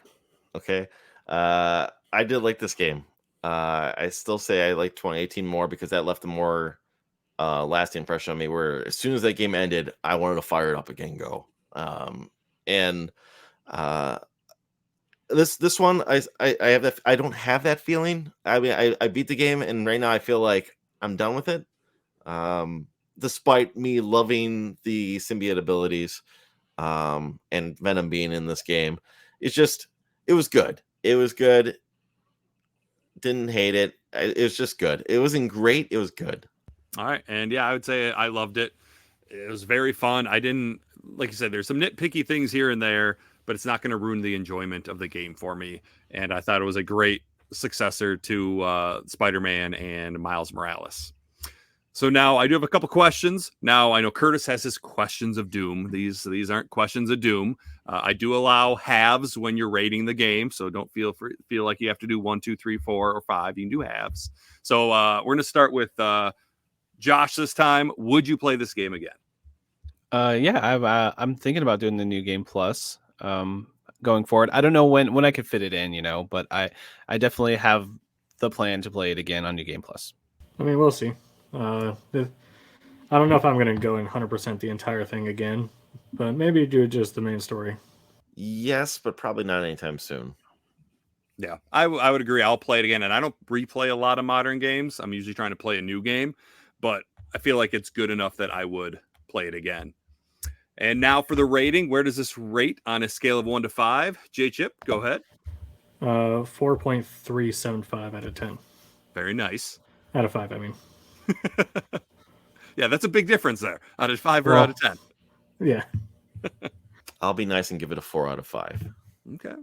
Okay. I did like this game. I still say I like 2018 more because that left a more lasting impression on me, where as soon as that game ended, I wanted to fire it up again, go. And this one, I have that. I don't have that feeling. I mean, I beat the game, and right now I feel like I'm done with it. Despite me loving the symbiote abilities, and Venom being in this game, it was good. It was good. Didn't hate it. It was just good. It wasn't great. It was good. All right. And yeah, I would say I loved it. It was very fun. I didn't, like you said, there's some nitpicky things here and there, but it's not going to ruin the enjoyment of the game for me. And I thought it was a great successor to Spider-Man and Miles Morales. So now I do have a couple questions. Now I know Curtis has his questions of doom. These aren't questions of doom. I do allow halves when you're rating the game, so don't feel like you have to do 1, 2, 3, 4, or 5. You can do halves. So we're going to start with Josh this time. Would you play this game again? Yeah, I'm thinking about doing the new game plus going forward. I don't know when I could fit it in, but I definitely have the plan to play it again on New Game Plus. I mean, we'll see. I don't know if I'm going to go in 100% the entire thing again, but maybe do just the main story. Yes, but probably not anytime soon. Yeah, I would agree. I'll play it again, and I don't replay a lot of modern games. I'm usually trying to play a new game, but I feel like it's good enough that I would play it again. And now for the rating, where does this rate on a scale of 1 to 5? J Chip, go ahead. 4.375 out of 10. Very nice. Out of 5, I mean. Yeah, that's a big difference there. Out of 5 or out of 10? Yeah. I'll be nice and give it a 4 out of 5. Okay.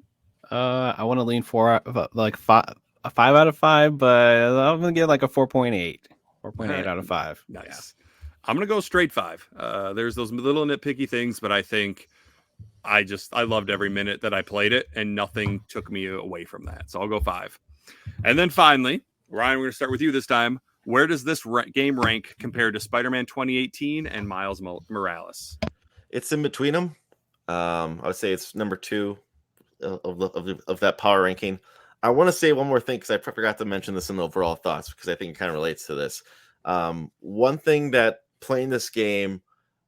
I want to lean 5 out of 5, but I'm gonna get like a 4.8. 4.8 out of 5. Nice. Yeah. I'm gonna go straight 5. There's those little nitpicky things, but I think I loved every minute that I played it, and nothing took me away from that. So I'll go 5. And then finally, Ryan, we're gonna start with you this time. Where does this game rank compared to Spider-Man 2018 and Miles Morales? It's in between them. I would say it's number 2 of that power ranking. I want to say one more thing because I forgot to mention this in the overall thoughts because I think it kind of relates to this. One thing that playing this game,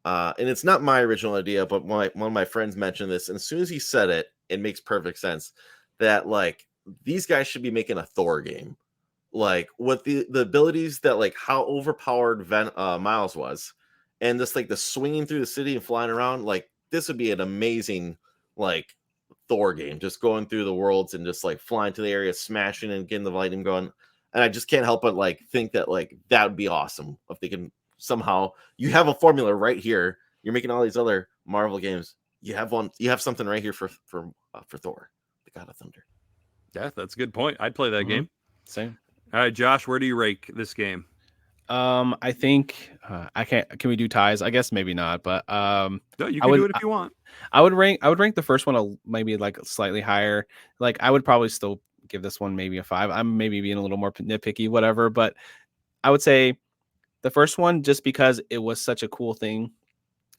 and it's not my original idea, but one of my friends mentioned this, and as soon as he said it, it makes perfect sense that like these guys should be making a Thor game. Like with the abilities that like how overpowered Miles was, and just like the swinging through the city and flying around, like this would be an amazing like Thor game, just going through the worlds and just like flying to the area, smashing and getting the lightning going. And I just can't help but like think that like that would be awesome if they can somehow. You have a formula right here. You're making all these other Marvel games. You have something right here for Thor, the God of Thunder. Yeah, that's a good point. I'd play that game. Same. All right, Josh, where do you rank this game? I think I can't. Can we do ties? I guess maybe not, but No, you can do it if you want. I would rank the first one maybe like slightly higher. Like I would probably still give this one maybe a 5. I'm maybe being a little more nitpicky, whatever, but I would say the first one just because it was such a cool thing.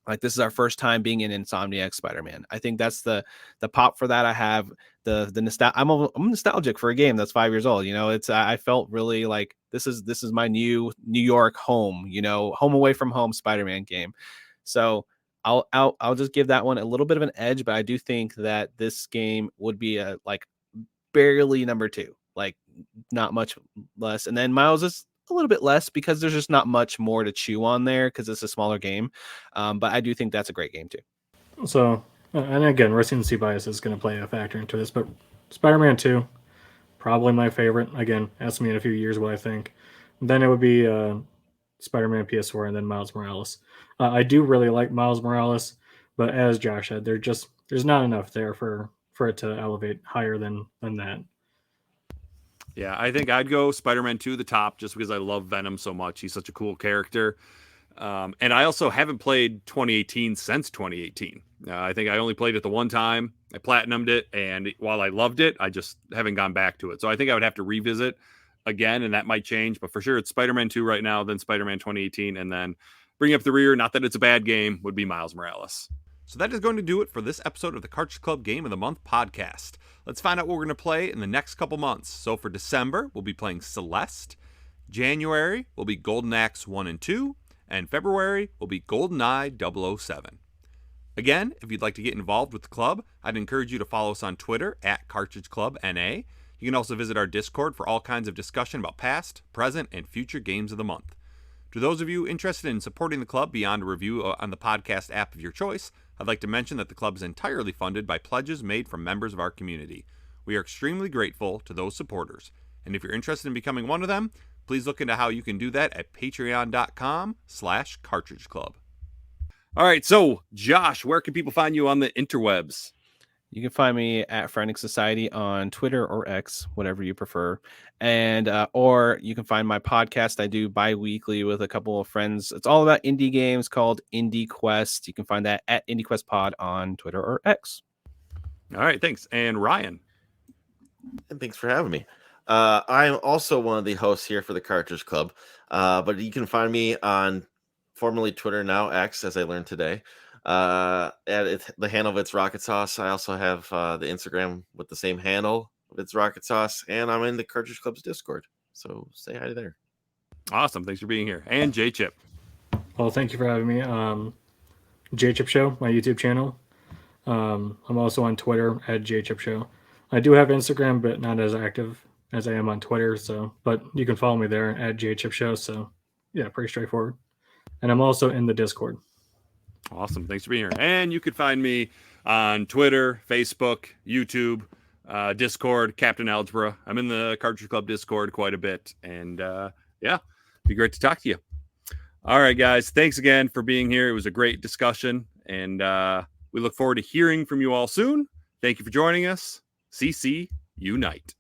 Like this is our first time being in Insomniac Spider-Man. I think that's the pop for that. I have the nostalgia. I'm nostalgic for a game that's 5 years old. You know, I felt really like this is my New York home. You know, home away from home Spider-Man game. So I'll just give that one a little bit of an edge, but I do think that this game would be a like barely number 2, like not much less. And then Miles is a little bit less because there's just not much more to chew on there because it's a smaller game. But I do think that's a great game too. So, and again, recency bias is going to play a factor into this, but Spider-Man 2, probably my favorite. Again, ask me in a few years what I think. Then it would be Spider-Man PS4 and then Miles Morales. I do really like Miles Morales, but as Josh said, there's not enough there for it to elevate higher than that. Yeah, I think I'd go Spider-Man 2 the top just because I love Venom so much. He's such a cool character. And I also haven't played 2018 since 2018. I think I only played it the one time. I platinumed it, and while I loved it, I just haven't gone back to it. So I think I would have to revisit again, and that might change. But for sure, it's Spider-Man 2 right now, then Spider-Man 2018, and then bring up the rear, not that it's a bad game, would be Miles Morales. So that is going to do it for this episode of the Cartridge Club Game of the Month podcast. Let's find out what we're going to play in the next couple months. So for December, we'll be playing Celeste. January will be Golden Axe 1 and 2. And February will be GoldenEye 007. Again, if you'd like to get involved with the club, I'd encourage you to follow us on Twitter at Cartridge Club NA. You can also visit our Discord for all kinds of discussion about past, present, and future games of the month. To those of you interested in supporting the club beyond a review on the podcast app of your choice, I'd like to mention that the club is entirely funded by pledges made from members of our community. We are extremely grateful to those supporters, and if you're interested in becoming one of them, please look into how you can do that at patreon.com/Cartridge Club. All right, so Josh, where can people find you on the interwebs? You can find me at Frantic Society on Twitter or X, whatever you prefer. And or you can find my podcast I do bi-weekly with a couple of friends. It's all about indie games called Indie Quest. You can find that at Indie Quest Pod on Twitter or X. All right, thanks. And Ryan. And thanks for having me. I'm also one of the hosts here for the Cartridge Club, but you can find me on formerly Twitter, now X, as I learned today. The handle of It's Rocket Sauce. I also have the Instagram with the same handle of It's Rocket Sauce, and I'm in the Cartridge Club's Discord. So say hi there. Awesome. Thanks for being here. And J-Chip. Well, thank you for having me. J-Chip Show, my YouTube channel. I'm also on Twitter at J-Chip Show. I do have Instagram, but not as active as I am on Twitter. But you can follow me there at J-Chip Show. So yeah, pretty straightforward. And I'm also in the Discord. Awesome. Thanks for being here. And you could find me on Twitter, Facebook, YouTube, Discord, Captain Algebra. I'm in the Cartridge Club Discord quite a bit. And yeah, be great to talk to you. All right, guys. Thanks again for being here. It was a great discussion. And we look forward to hearing from you all soon. Thank you for joining us. CC Unite.